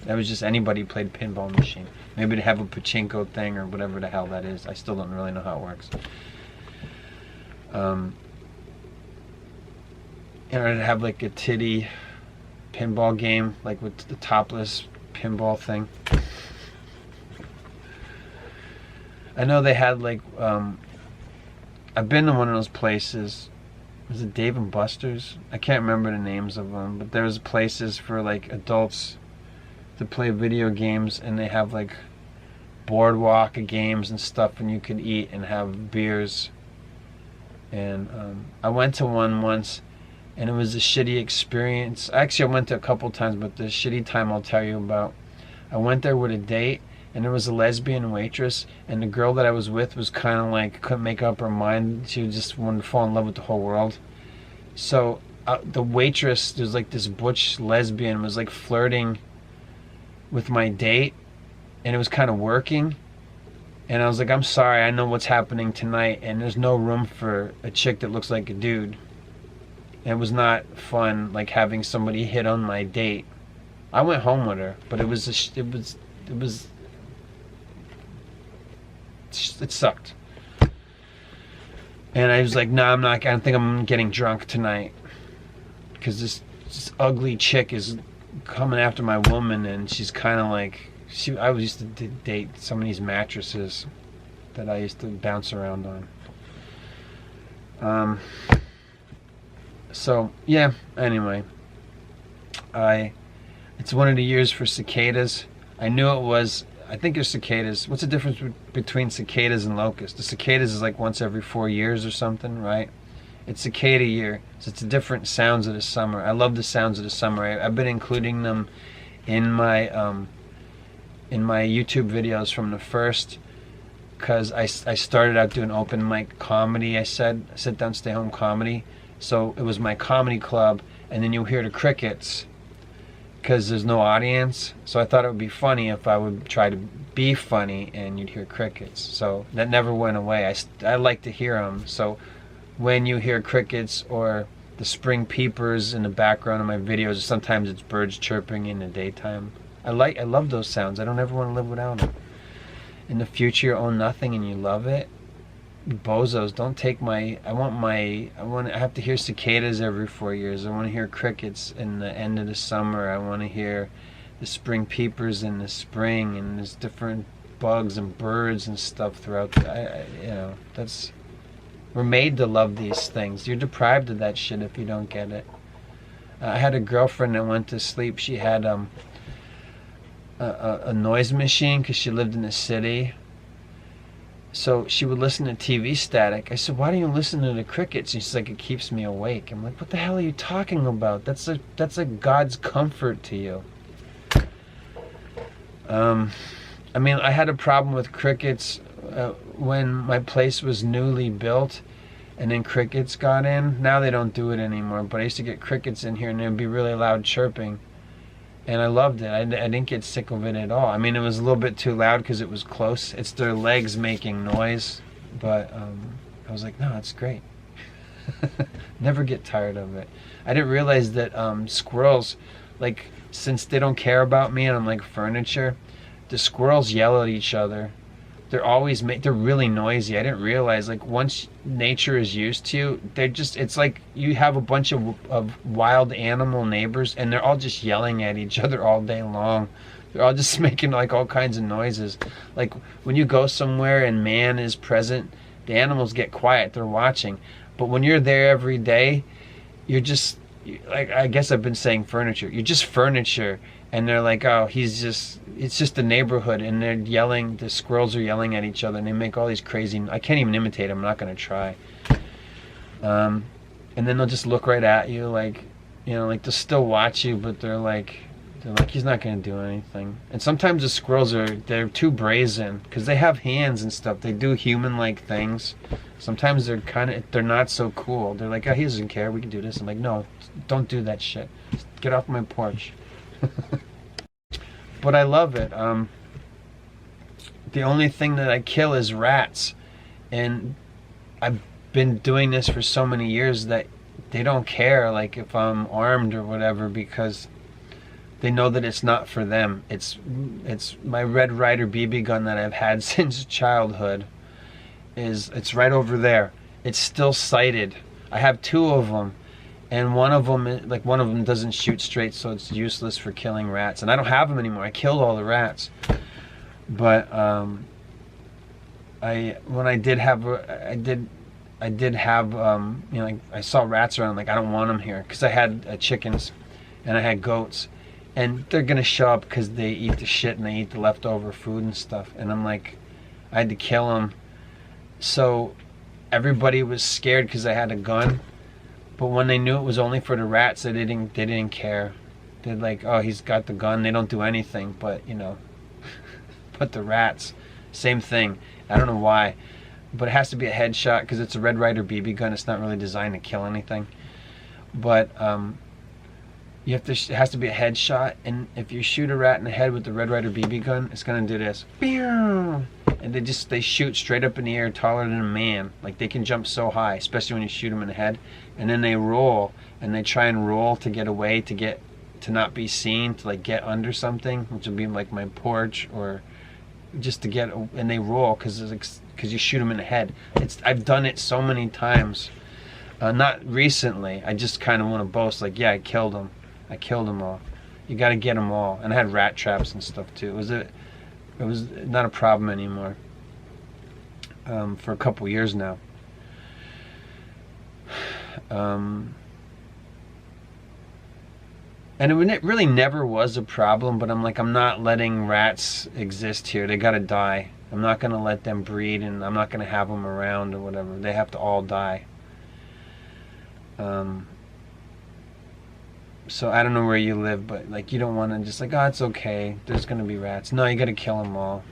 That was just anybody played pinball machine. Maybe to have a pachinko thing or whatever the hell that is. I still don't really know how it works. Or to have like a titty pinball game, like with the topless pinball thing. I know they had like, I've been to one of those places. Was it Dave and Buster's? I can't remember the names of them, but there's places for like adults to play video games, and they have like boardwalk games and stuff, and you could eat and have beers. And I went to one once, and it was a shitty experience. Actually, I went to a couple times, but the shitty time I'll tell you about. I went there with a date, and there was a lesbian waitress, and the girl that I was with was kind of like, couldn't make up her mind. She just wanted to fall in love with the whole world. So the waitress, there's like this butch lesbian, was like flirting with my date, and it was kind of working. And I was like, I'm sorry, I know what's happening tonight, and there's no room for a chick that looks like a dude. And it was not fun, like having somebody hit on my date. I went home with her, but it sucked. And I was like, no, I don't think I'm getting drunk tonight, because this ugly chick is coming after my woman, and she's kind of like, I used to date some of these mattresses that I used to bounce around on. So yeah, anyway, it's one of the years for cicadas. I knew it was. I think there's cicadas. What's the difference between cicadas and locusts? The cicadas is like once every 4 years or something, right? It's cicada year, so it's the different sounds of the summer. I love the sounds of the summer. I've been including them in my YouTube videos from the first because I started out doing open mic comedy. I said sit down, stay home comedy. So it was my comedy club, and then you hear the crickets because there's no audience. So I thought it would be funny if I would try to be funny and you'd hear crickets. So that never went away. I like to hear them. So when you hear crickets or the spring peepers in the background of my videos, sometimes it's birds chirping in the daytime. I love those sounds. I don't ever want to live without them. In the future, you own nothing and you love it. Bozos, don't take my. I have to hear cicadas every 4 years. I want to hear crickets in the end of the summer. I want to hear the spring peepers in the spring, and there's different bugs and birds and stuff throughout. We're made to love these things. You're deprived of that shit if you don't get it. I had a girlfriend that went to sleep. She had a noise machine because she lived in the city. So she would listen to TV static. I said, why do you listen to the crickets? And she's like, it keeps me awake. I'm like, what the hell are you talking about? That's a God's comfort to you. I mean, I had a problem with crickets when my place was newly built, and then crickets got in. Now they don't do it anymore, but I used to get crickets in here, and there'd be really loud chirping. And I loved it. I didn't get sick of it at all. I mean, it was a little bit too loud because it was close. It's their legs making noise. But I was like, no, it's great. Never get tired of it. I didn't realize that squirrels, like, since they don't care about me and I'm like furniture, the squirrels yell at each other. They're really noisy. I didn't realize, like, once nature is used to you, it's like you have a bunch of wild animal neighbors and they're all just yelling at each other all day long. They're all just making like all kinds of noises. Like when you go somewhere and man is present, the animals get quiet, they're watching. But when you're there every day, you're just, like, I guess I've been saying furniture. You're just furniture. And they're like, oh, it's just the neighborhood, and they're yelling, the squirrels are yelling at each other, and they make all these crazy, I can't even imitate them, I'm not going to try. And then they'll just look right at you, like, like they'll still watch you, but they're like, he's not going to do anything. And sometimes the squirrels they're too brazen, because they have hands and stuff, they do human-like things. Sometimes they're not so cool. They're like, oh, he doesn't care, we can do this. I'm like, no, don't do that shit. Just get off my porch. But I love it. The only thing that I kill is rats, and I've been doing this for so many years that they don't care, like, if I'm armed or whatever, because they know that it's not for them. It's my Red Ryder BB gun that I've had since childhood. It's right over there. It's still sighted. I have 2 of them. And one of them doesn't shoot straight, so it's useless for killing rats. And I don't have them anymore. I killed all the rats. But I did have like, I saw rats around. Like, I don't want them here, because I had chickens and I had goats, and they're gonna show up because they eat the shit and they eat the leftover food and stuff. And I'm like, I had to kill them. So everybody was scared because I had a gun. But when they knew it was only for the rats, they didn't care. They're like, oh, he's got the gun. They don't do anything, but but the rats, same thing. I don't know why, but it has to be a headshot because it's a Red Ryder BB gun. It's not really designed to kill anything. But it has to be a headshot, and if you shoot a rat in the head with the Red Ryder BB gun, it's gonna do this. And they shoot straight up in the air, taller than a man. Like, they can jump so high, especially when you shoot them in the head. And then they roll, and they try and roll to get away, to not be seen, to like get under something, which would be like my porch, or just to get. And they roll because you shoot them in the head. I've done it so many times. Not recently. I just kind of want to boast, like, yeah, I killed them. I killed them all. You got to get them all. And I had rat traps and stuff too. It was not a problem anymore for a couple years now. And it really never was a problem, but I'm like, I'm not letting rats exist here. They gotta die. I'm not gonna let them breed, and I'm not gonna have them around or whatever. They have to all die. So I don't know where you live, but like, you don't want to just like, oh, it's okay, there's gonna be rats. No, you gotta kill them all.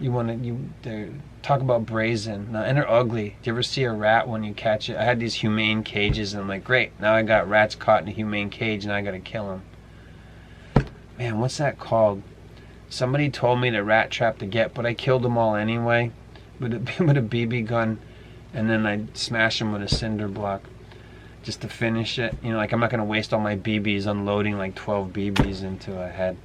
They talk about brazen. Now, and they're ugly. Do you ever see a rat when you catch it? I had these humane cages, and I'm like, great. Now I got rats caught in a humane cage, and I got to kill them. Man, what's that called? Somebody told me the rat trap to get, but I killed them all anyway with a BB gun, and then I smashed them with a cinder block just to finish it. You know, like I'm not gonna waste all my BBs unloading like 12 BBs into a head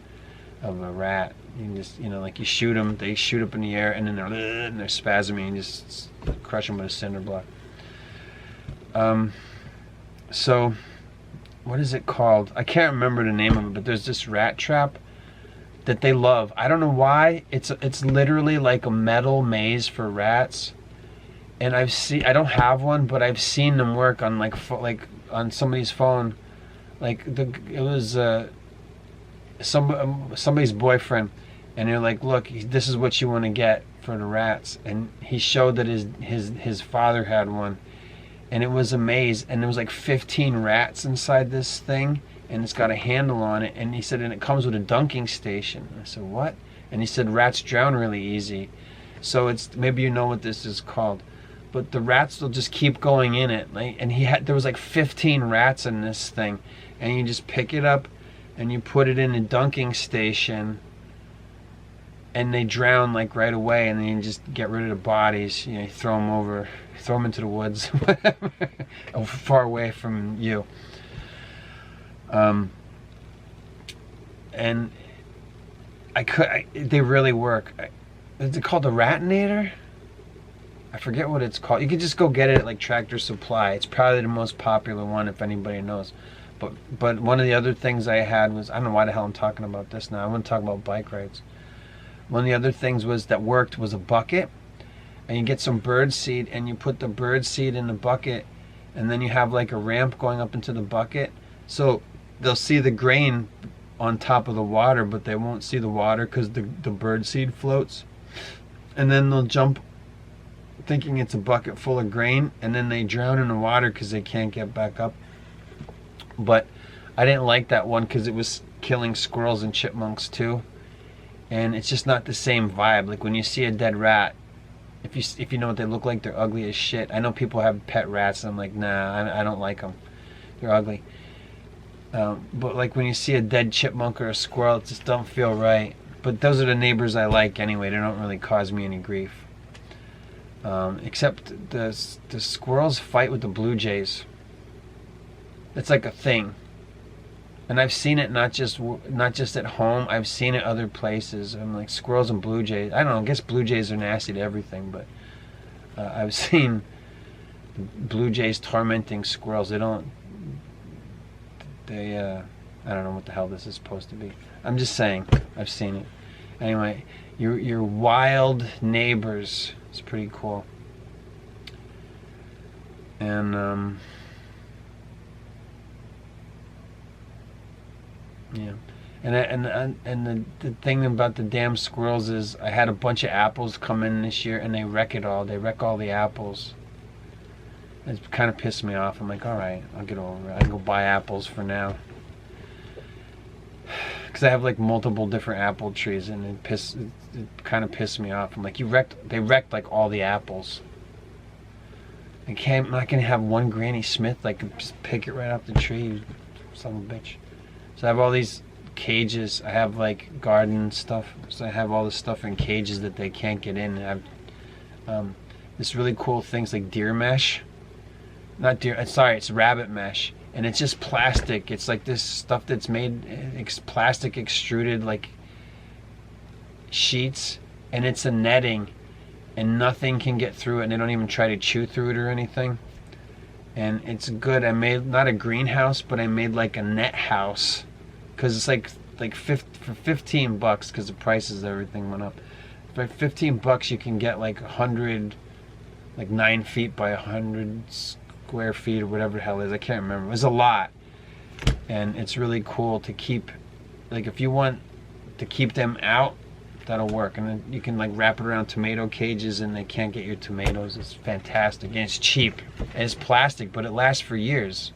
of a rat. You can just, you know, like you shoot them, they shoot up in the air, and then they're spasming, and you just crush them with a cinder block. So, what is it called? I can't remember the name of it, but there's this rat trap that they love. I don't know why. It's literally like a metal maze for rats, and I don't have one, but I've seen them work on like on somebody's phone. Like it was somebody's boyfriend, and they're like, look, this is what you want to get for the rats, and he showed that his father had one, and it was a maze, and there was like 15 rats inside this thing, and it's got a handle on it, and he said, and it comes with a dunking station. And I said, what? And he said, rats drown really easy. So it's, maybe you know what this is called, but the rats will just keep going in it. Like, and there was like 15 rats in this thing, and you just pick it up and you put it in a dunking station, and they drown like right away, and then you just get rid of the bodies. You know, you throw them into the woods, far away from you. And they really work. Is it called the Ratinator? I forget what it's called. You could just go get it at like Tractor Supply. It's probably the most popular one if anybody knows. But one of the other things I had was, I don't know why the hell I'm talking about this now. I want to talk about bike rides. One of the other things that worked was a bucket, and you get some bird seed, and you put the bird seed in the bucket, and then you have like a ramp going up into the bucket, so they'll see the grain on top of the water, but they won't see the water because the bird seed floats, and then they'll jump thinking it's a bucket full of grain, and then they drown in the water because they can't get back up. But I didn't like that one because it was killing squirrels and chipmunks too, and it's just not the same vibe. Like when you see a dead rat, if you know what they look like, they're ugly as shit. I know people have pet rats, and I'm like, nah, I don't like them. They're ugly. But like when you see a dead chipmunk or a squirrel, it just don't feel right. But those are the neighbors I like anyway. They don't really cause me any grief. Except the squirrels fight with the blue jays. It's like a thing, and I've seen it not just at home. I've seen it other places. I'm like, squirrels and blue jays. I don't know. I guess blue jays are nasty to everything, but I've seen blue jays tormenting squirrels. I don't know what the hell this is supposed to be. I'm just saying, I've seen it. Anyway, your wild neighbors. It's pretty cool. And yeah, and the thing about the damn squirrels is I had a bunch of apples come in this year, and they wreck it all. They wreck all the apples. It kind of pissed me off. I'm like, all right, I'll get over it. I can go buy apples for now, because I have like multiple different apple trees, and it kind of pissed me off. I'm like, they wrecked like all the apples. I'm not gonna have one Granny Smith like just pick it right off the tree, you son of a bitch. So I have all these cages. I have like garden stuff. So I have all this stuff in cages that they can't get in. And I have this really cool things like deer mesh. Not deer. Sorry, it's rabbit mesh, and it's just plastic. It's like this stuff that's made plastic extruded like sheets, and it's a netting, and nothing can get through it. And they don't even try to chew through it or anything. And it's good. I made not a greenhouse, but I made like a net house, because it's like for $15, because the prices of everything went up. For $15 you can get like 100, like 9 feet by 100 square feet or whatever the hell it is. I can't remember. It was a lot, and it's really cool to keep. Like if you want to keep them out, that'll work. And then you can like wrap it around tomato cages, and they can't get your tomatoes. It's fantastic, and it's cheap. And it's plastic, but it lasts for years.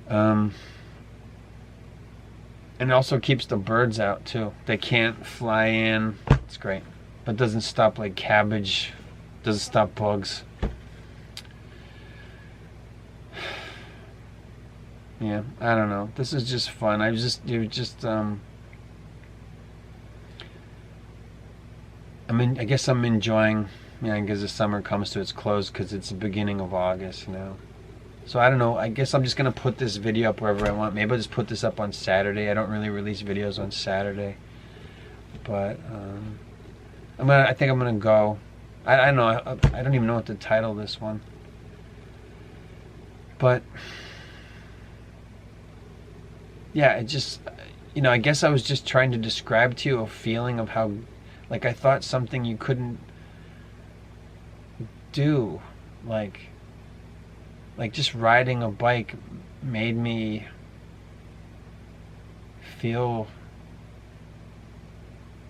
And it also keeps the birds out too. They can't fly in. It's great. But it doesn't stop like cabbage, doesn't stop bugs. Yeah, I don't know. This is just fun. I mean, I guess I'm enjoying, because the summer comes to its close because it's the beginning of August now. So I don't know. I guess I'm just gonna put this video up wherever I want. Maybe I'll just put this up on Saturday. I don't really release videos on Saturday, but I think I'm gonna go. I don't know. I don't even know what to title this one, but yeah, it just, I guess I was just trying to describe to you a feeling of how, like, I thought something you couldn't do, like just riding a bike made me feel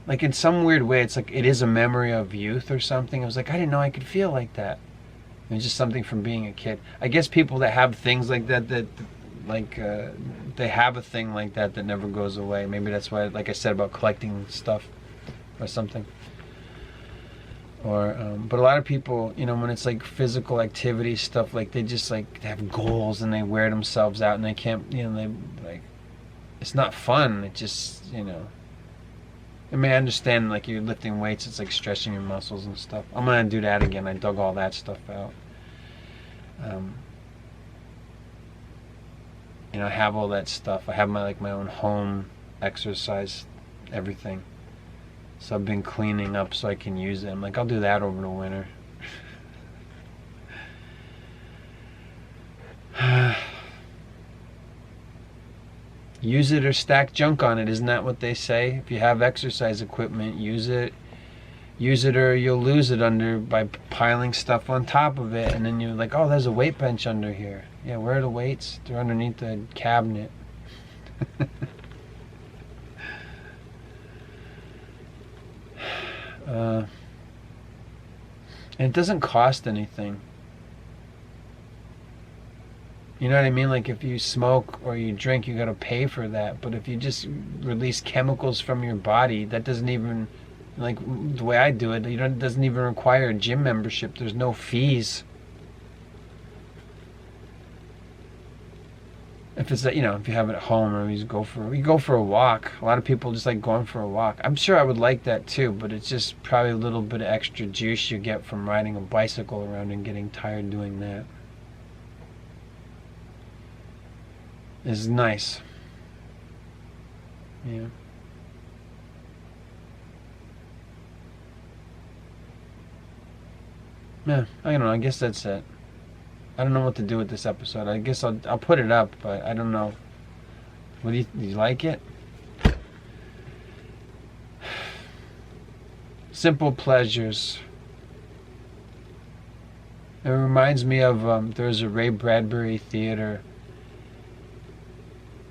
like, in some weird way, it's like it is a memory of youth or something. I was like, I didn't know I could feel like that. It was just something from being a kid. I guess people that have things like that they have a thing like that never goes away. Maybe that's why, like I said about collecting stuff or something. Or but a lot of people, when it's like physical activity stuff, like they just like have goals and they wear themselves out and they can't, they like, it's not fun. It just, I mean, I understand, like, you're lifting weights, it's like stretching your muscles and stuff. I'm gonna do that again. I dug all that stuff out. I have all that stuff. I have my own home exercise, everything. So I've been cleaning up so I can use it. I'm like, I'll do that over the winter. Use it or stack junk on it. Isn't that what they say? If you have exercise equipment, use it. Use it or you'll lose it by piling stuff on top of it. And then you're like, oh, there's a weight bench under here. Yeah, where are the weights? They're underneath the cabinet. And it doesn't cost anything. You know what I mean? Like, if you smoke or you drink, you gotta pay for that. But if you just release chemicals from your body, that doesn't even, like the way I do it, it doesn't even require a gym membership. There's no fees. If it's that, if you have it at home, or you go for a walk. A lot of people just like going for a walk. I'm sure I would like that too, but it's just probably a little bit of extra juice you get from riding a bicycle around and getting tired doing that. It's nice. Yeah. Yeah, I don't know. I guess that's it. I don't know what to do with this episode. I guess I'll put it up, but I don't know. Do you like it? Simple pleasures. It reminds me of there's a Ray Bradbury Theater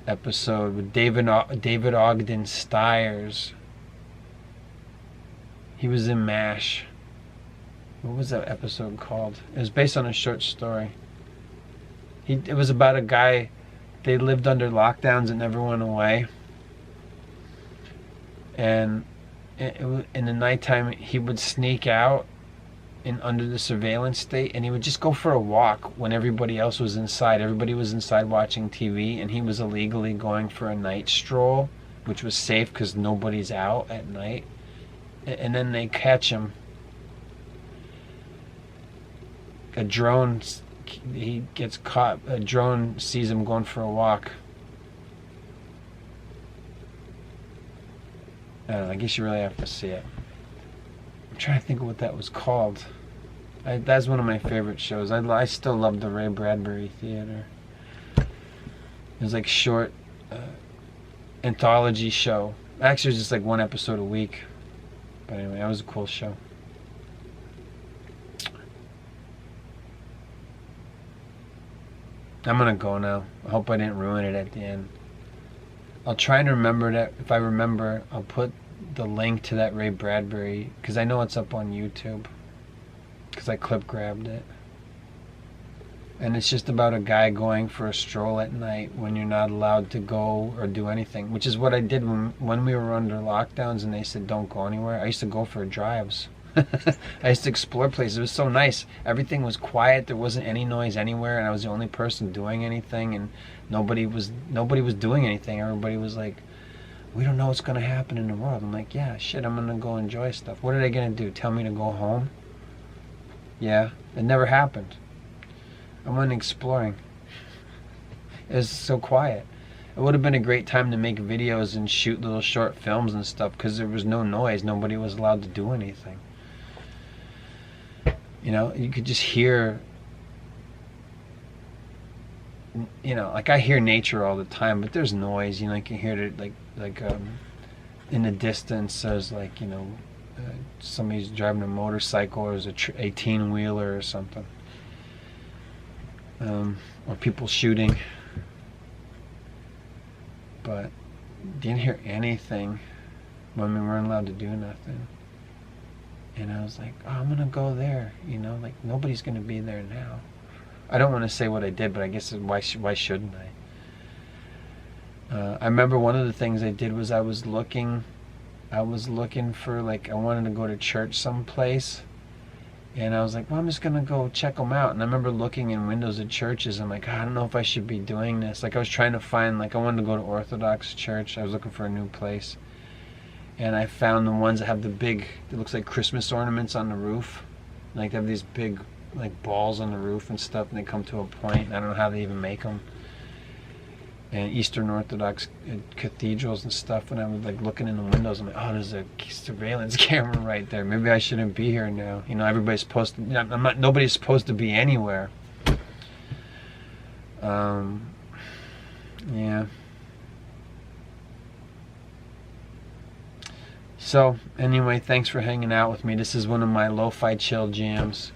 episode with David Ogden Stiers. He was in MASH. What was that episode called? It was based on a short story. It was about a guy. They lived under lockdowns that never went away. And in the nighttime, he would sneak out under the surveillance state, and he would just go for a walk when everybody else was inside. Everybody was inside watching TV, and he was illegally going for a night stroll, which was safe because nobody's out at night. And then they catch him. A drone, he gets caught. A drone sees him going for a walk. I don't know, I guess you really have to see it. I'm trying to think of what that was called. That's one of my favorite shows. I still love the Ray Bradbury Theater. It was like short anthology show. Actually, it was just like one episode a week. But anyway, that was a cool show. I'm gonna go now. I hope I didn't ruin it at the end. I'll try and remember that. If I remember, I'll put the link to that Ray Bradbury, because I know it's up on YouTube, because I clip grabbed it. And it's just about a guy going for a stroll at night when you're not allowed to go or do anything, which is what I did when we were under lockdowns and they said don't go anywhere. I used to go for drives. I used to explore places. It was so nice. Everything was quiet. There wasn't any noise anywhere, and I was the only person doing anything, and nobody was doing anything. Everybody was like, we don't know what's going to happen in the world. I'm like, yeah, shit, I'm going to go enjoy stuff. What are they going to do? Tell me to go home? Yeah, it never happened. I went exploring. It was so quiet. It would have been a great time to make videos and shoot little short films and stuff because there was no noise. Nobody was allowed to do anything. You know, you could just hear, you know, like I hear nature all the time, but there's noise. You know, you can hear it like in the distance. There's like, you know, somebody's driving a motorcycle, or there's a 18-wheeler or something. Or people shooting, but didn't hear anything when we weren't allowed to do nothing. And I was like, oh, I'm gonna go there, you know, like nobody's gonna be there now. I don't want to say what I did, but I guess why shouldn't I? I remember one of the things I did was I was looking for, like, I wanted to go to church someplace. And I was like, well, I'm just going to go check them out. And I remember looking in windows of churches. I'm like, I don't know if I should be doing this. Like, I was trying to find, like, I wanted to go to Orthodox church. I was looking for a new place. And I found the ones that have the big, it looks like Christmas ornaments on the roof. Like, they have these big, like, balls on the roof and stuff. And they come to a point. And I don't know how they even make them. And Eastern Orthodox cathedrals and stuff. And I was like looking in the windows. I'm like, oh, there's a surveillance camera right there. Maybe I shouldn't be here now. You know, everybody's supposed to. Nobody's supposed to be anywhere. Yeah. So anyway, thanks for hanging out with me. This is one of my lo-fi chill jams.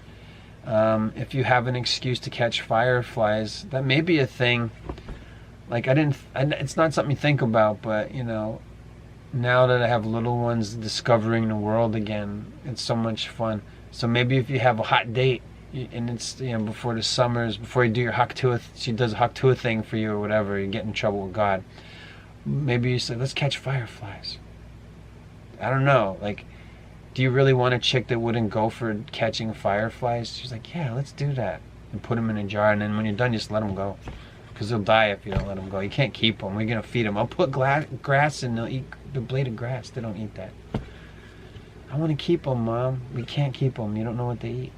If you have an excuse to catch fireflies, that may be a thing. Like, it's not something you think about, but, you know, now that I have little ones discovering the world again, it's so much fun. So maybe if you have a hot date, and it's, you know, before the summers, before you do your Haktua, she does a Haktua thing for you or whatever, you get in trouble with God. Maybe you say, let's catch fireflies. I don't know, like, do you really want a chick that wouldn't go for catching fireflies? She's like, yeah, let's do that. And put them in a jar, and then when you're done, just let them go. Because they'll die if you don't let them go. You can't keep them. We're going to feed them. I'll put grass and they'll eat the blade of grass. They don't eat that. I want to keep them, Mom. We can't keep them. You don't know what they eat.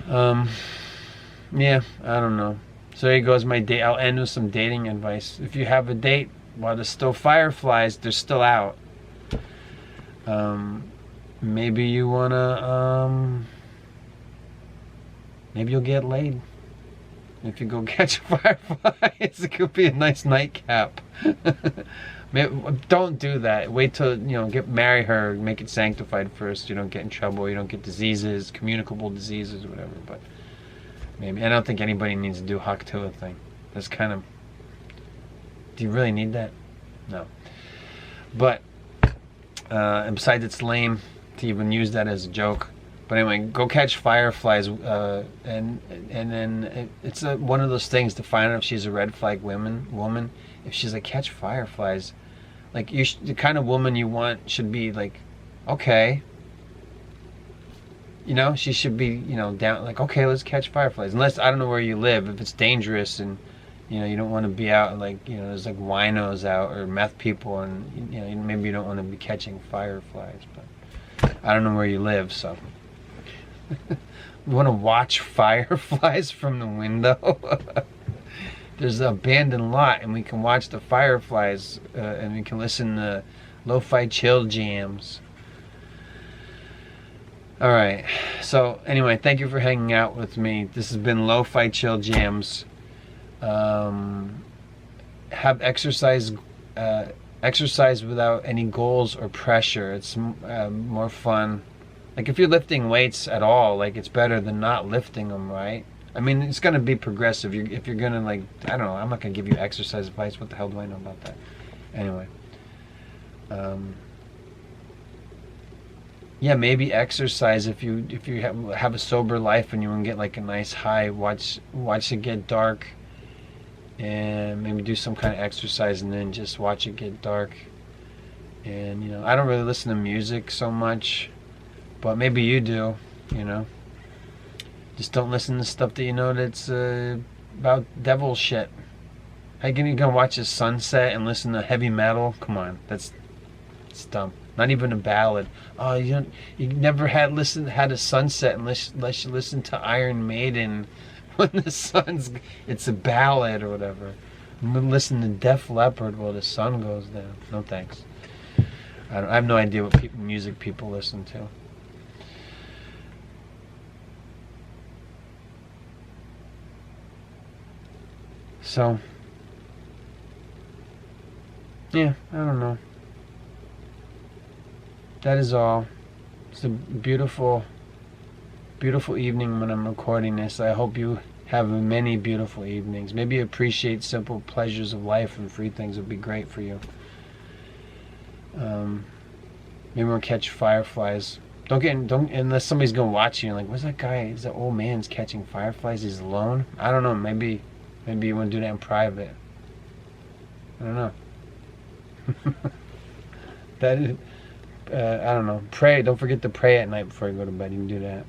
Yeah, I don't know. So there goes my date. I'll end with some dating advice. If you have a date while there's still fireflies, they're still out. Maybe you want to, maybe you'll get laid. If you go catch fireflies, it could be a nice nightcap. Don't do that. Wait till, you know, marry her, make it sanctified first. You don't get in trouble. You don't get diseases, communicable diseases, or whatever. But maybe. I don't think anybody needs to do Haktua thing. That's kind of. Do you really need that? No. But and besides, it's lame to even use that as a joke. But anyway, go catch fireflies, and then it's one of those things to find out if she's a red flag woman. If she's like, catch fireflies, like the kind of woman you want should be like, okay, you know, she should be, you know, down, like, okay, let's catch fireflies. Unless, I don't know where you live, if it's dangerous and, you know, you don't want to be out, like, you know, there's like winos out or meth people, and, you know, maybe you don't want to be catching fireflies. But I don't know where you live, so. We want to watch fireflies from the window. There's an abandoned lot, and we can watch the fireflies, and we can listen to lo-fi chill jams. All right. So anyway, thank you for hanging out with me. This has been lo-fi chill jams. Have exercise without any goals or pressure. It's more fun. Like, if you're lifting weights at all, like, it's better than not lifting them, right? I mean, it's going to be progressive. If you're going to, like, I don't know, I'm not going to give you exercise advice. What the hell do I know about that? Anyway. Yeah, maybe exercise if you have a sober life and you want to get like a nice high. Watch it get dark, and maybe do some kind of exercise, and then just watch it get dark. And I don't really listen to music so much, but maybe you do. You know, just don't listen to stuff that that's about devil shit. How you gonna watch a sunset and listen to heavy metal? Come on, it's dumb. Not even a ballad. Oh, you never had a sunset unless you listen to Iron Maiden when the sun's. It's a ballad or whatever. Listen to Def Leppard while the sun goes down. No thanks. I have no idea what music people listen to. So, yeah, I don't know. That is all. It's a beautiful, beautiful evening when I'm recording this. I hope you have many beautiful evenings. Maybe appreciate simple pleasures of life, and free things would be great for you. Maybe we'll catch fireflies. Don't unless somebody's gonna watch you. And like, where's that guy? Is that old man's catching fireflies? He's alone. I don't know. Maybe you want to do that in private. I don't know. That is, I don't know. Pray. Don't forget to pray at night before you go to bed. You can do that.